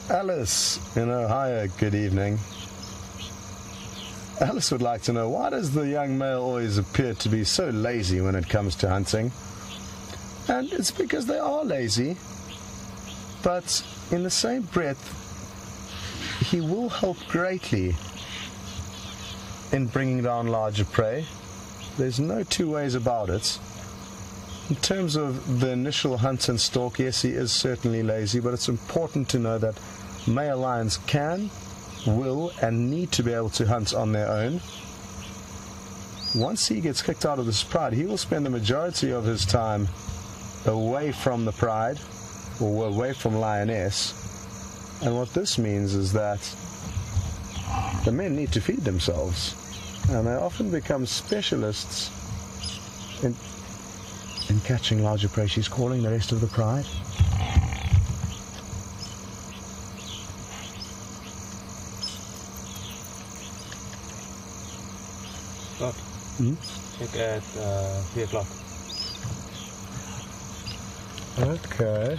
Alice in Ohio, good evening. Alice would like to know, why does the young male always appear to be so lazy when it comes to hunting? And it's because they are lazy, but in the same breath, he will help greatly in bringing down larger prey. There's no two ways about it. In terms of the initial hunt and stalk, yes, he is certainly lazy, but it's important to know that male lions can, will, and need to be able to hunt on their own. Once he gets kicked out of this pride, he will spend the majority of his time away from the pride, or away from lioness. And what this means is that the men need to feed themselves, and they often become specialists in catching larger prey. She's calling the rest of the pride. Scott, check at 3 o'clock. Okay.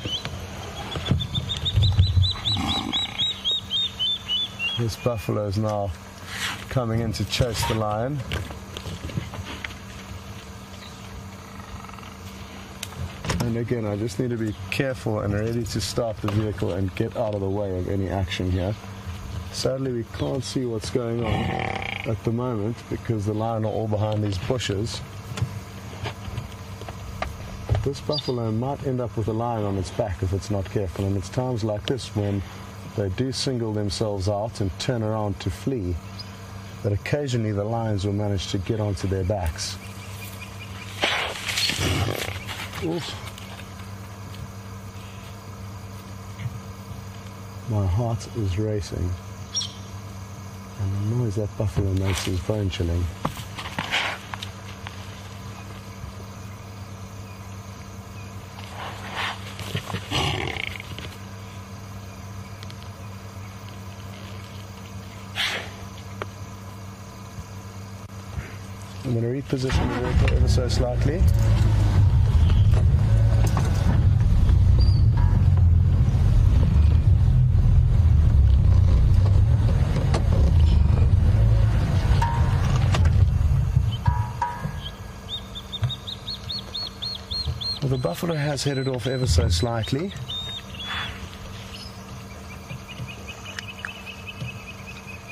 This buffalo is now coming in to chase the lion. And again, I just need to be careful and ready to start the vehicle and get out of the way of any action here. Sadly, we can't see what's going on at the moment because the lion are all behind these bushes. This buffalo might end up with a lion on its back if it's not careful, and it's times like this when they do single themselves out and turn around to flee that occasionally the lions will manage to get onto their backs. Oof. My heart is racing, and the noise that buffalo makes is bone chilling. I'm going to reposition the vehicle ever so slightly. Well, the buffalo has headed off ever so slightly.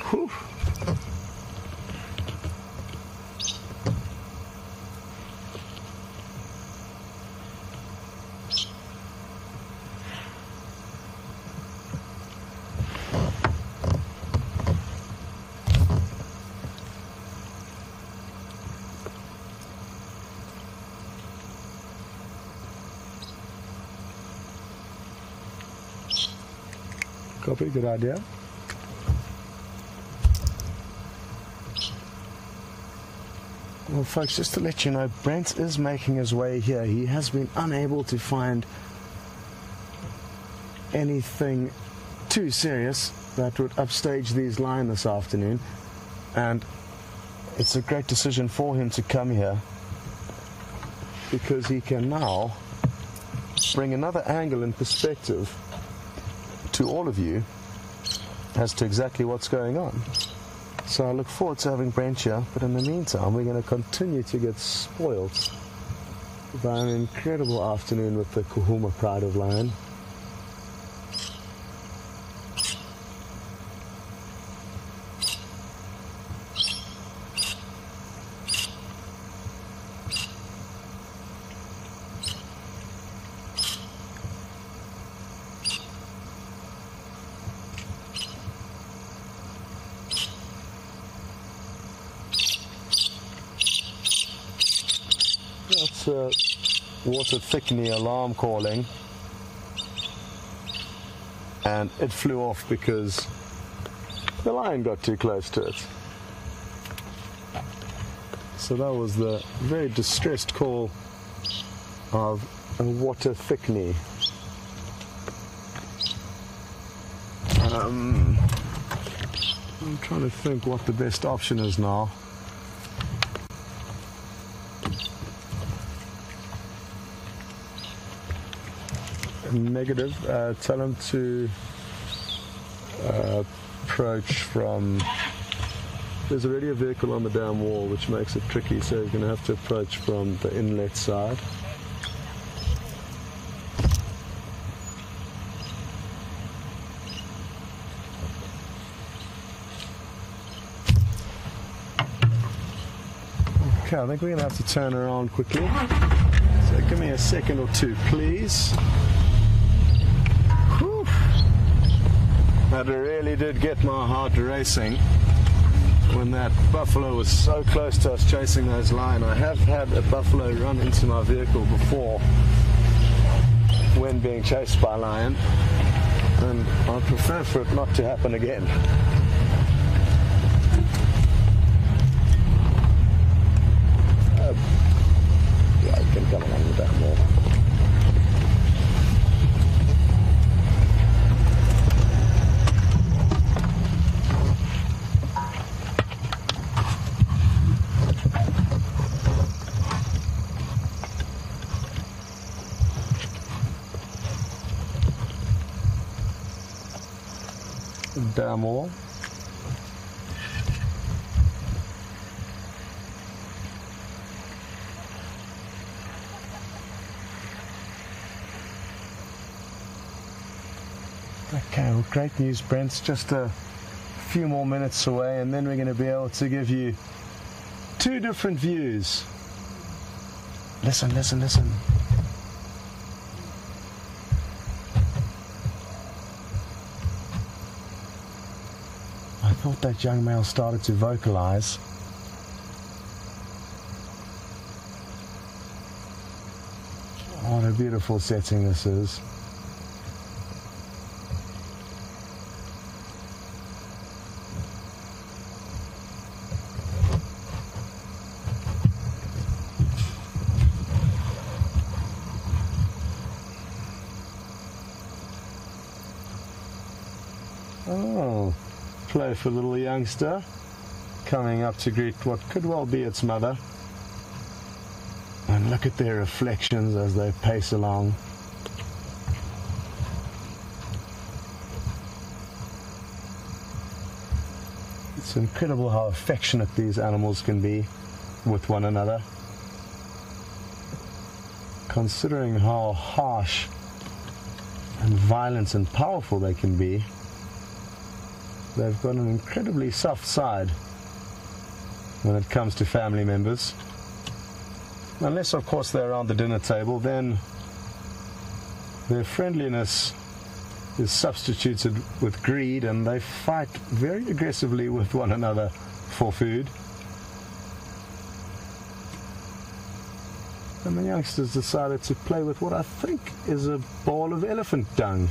Whew. Copy, good idea. Well, folks, just to let you know, Brent is making his way here. He has been unable to find anything too serious that would upstage these lion this afternoon, and it's a great decision for him to come here because he can now bring another angle and perspective to all of you as to exactly what's going on. So I look forward to having Brent here, but in the meantime we're going to continue to get spoiled by an incredible afternoon with the Nkuhuma Pride of Lion. That's a water thickening alarm calling, and it flew off because the lion got too close to it. So that was the very distressed call of a water thickening. I'm trying to think what the best option is now. Negative. Tell him to approach from. There's already a vehicle on the dam wall, which makes it tricky, so you're going to have to approach from the inlet side. Okay, I think we're going to have to turn around quickly. So give me a second or two, please. That really did get my heart racing when that buffalo was so close to us chasing those lion. I have had a buffalo run into my vehicle before when being chased by a lion, and I prefer for it not to happen again. Yeah, you can come along with that more. Dam wall. Okay, well, great news, Brent's just a few more minutes away, and then we're going to be able to give you two different views. Listen, listen, listen. I thought that young male started to vocalize. What a beautiful setting this is. Oh, playful little youngster coming up to greet what could well be its mother. And look at their reflections as they pace along. It's incredible how affectionate these animals can be with one another. Considering how harsh and violent and powerful they can be, they've got an incredibly soft side when it comes to family members. Unless, of course, they're around the dinner table, then their friendliness is substituted with greed, and they fight very aggressively with one another for food. And the youngsters decided to play with what I think is a ball of elephant dung.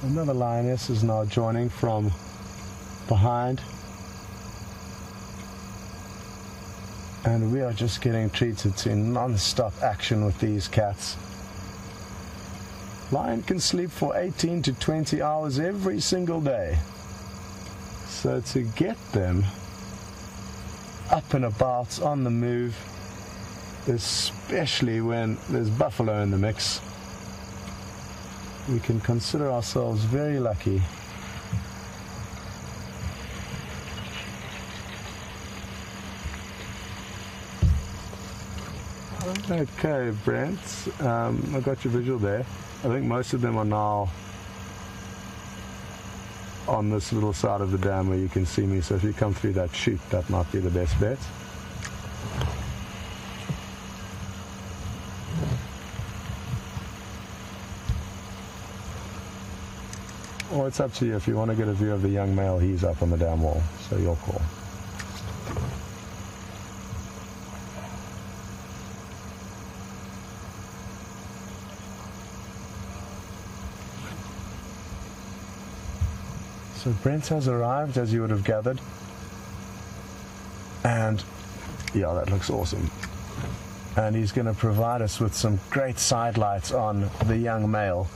Another lioness is now joining from behind. And we are just getting treated to non-stop action with these cats. Lion can sleep for 18 to 20 hours every single day. So to get them up and about on the move, especially when there's buffalo in the mix, we can consider ourselves very lucky. Okay, Brent, I got your visual there. I think most of them are now on this little side of the dam where you can see me, so if you come through that chute, that might be the best bet. Or it's up to you. If you want to get a view of the young male, he's up on the dam wall, so your call. So Brent has arrived, as you would have gathered, and yeah, that looks awesome. And he's going to provide us with some great side lights on the young male.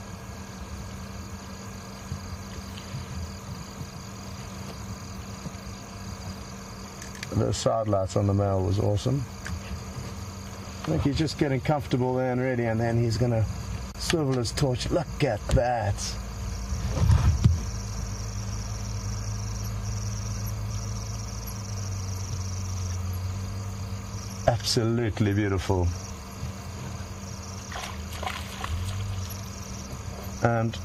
The side lights on the male was awesome. I think he's just getting comfortable there and ready, and then he's going to swivel his torch. Look at that! Absolutely beautiful. And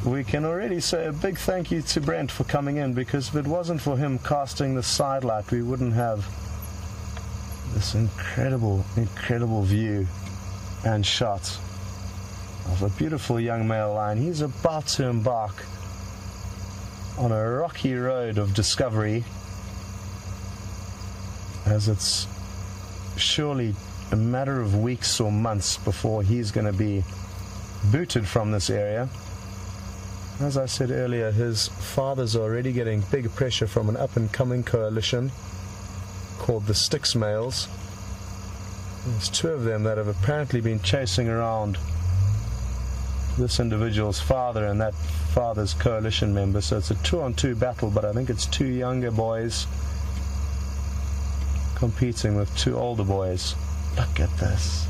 we can already say a big thank you to Brent for coming in, because if it wasn't for him casting the side light, we wouldn't have this incredible view and shot of a beautiful young male lion. He's about to embark on a rocky road of discovery, as it's surely a matter of weeks or months before he's going to be booted from this area. As I said earlier, his father's already getting big pressure from an up-and-coming coalition called the Styx males. There's two of them that have apparently been chasing around this individual's father and that father's coalition member, so it's a 2-on-2 battle, but I think it's two younger boys competing with two older boys. Look at this.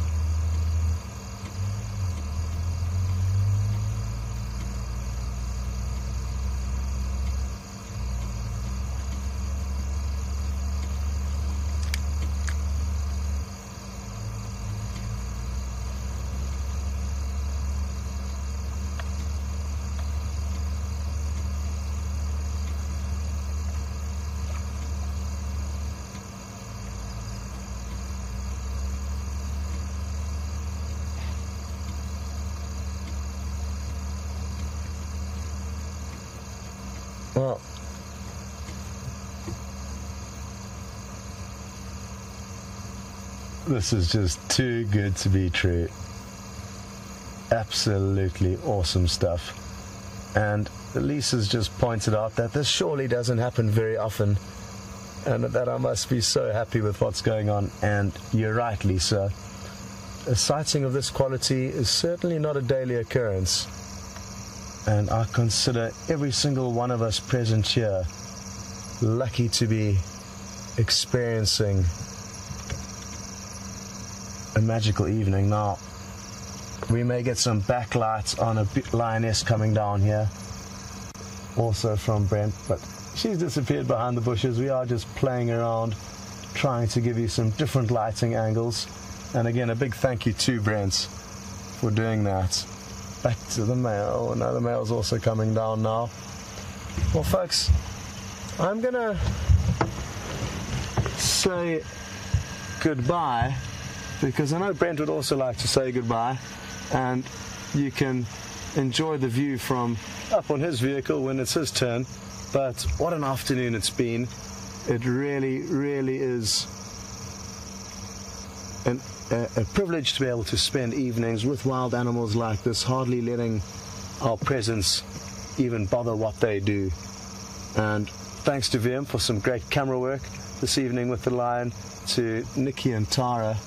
Well, this is just too good to be true. Absolutely awesome stuff. And Elise has just pointed out that this surely doesn't happen very often, and that I must be so happy with what's going on. And you're right, Lisa. A sighting of this quality is certainly not a daily occurrence. And I consider every single one of us present here lucky to be experiencing a magical evening. Now, we may get some backlights on a lioness coming down here, also from Brent, but she's disappeared behind the bushes. We are just playing around, trying to give you some different lighting angles. And again, a big thank you to Brent for doing that. Back to the male. Now the male's also coming down now. Well, folks, I'm gonna say goodbye, because I know Brent would also like to say goodbye, and you can enjoy the view from up on his vehicle when it's his turn. But what an afternoon it's been. It really, really is a privilege to be able to spend evenings with wild animals like this, hardly letting our presence even bother what they do. And thanks to Wium for some great camera work this evening with the lion, to Nikki and Tara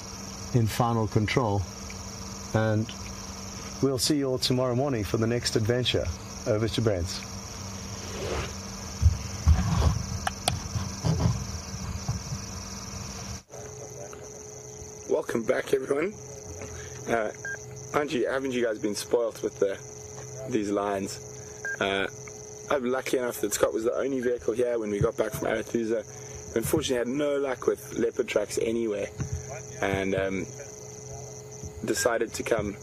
in final control. And we'll see you all tomorrow morning for the next adventure. Over to Brent. Welcome back, everyone. Haven't you guys been spoilt with these lions? I'm lucky enough that Scott was the only vehicle here when we got back from Arathusa. Unfortunately, had no luck with leopard tracks anywhere, and decided to come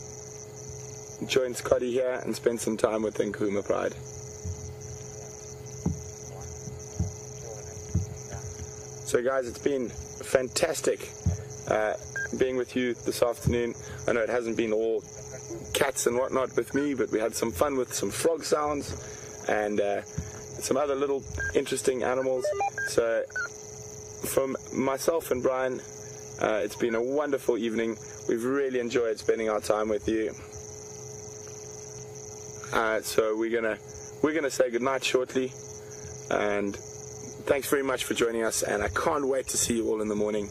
join Scotty here and spend some time with the Nkuhuma Pride. So guys, it's been fantastic being with you this afternoon. I know it hasn't been all cats and whatnot with me, but we had some fun with some frog sounds and some other little interesting animals. So from myself and Brian, it's been a wonderful evening. We've really enjoyed spending our time with you. So we're gonna say goodnight shortly, and thanks very much for joining us, and I can't wait to see you all in the morning.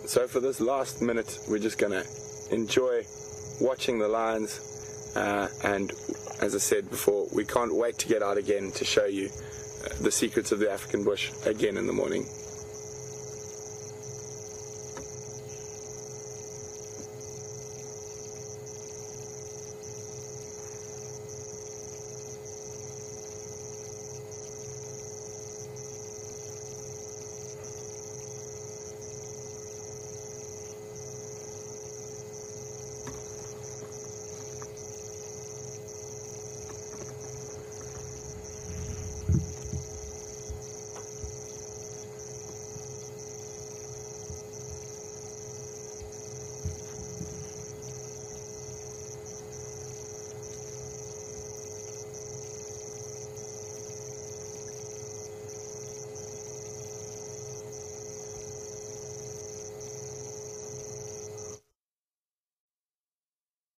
So for this last minute, we're just gonna enjoy watching the lions, and as I said before, we can't wait to get out again to show you the secrets of the African bush again in the morning.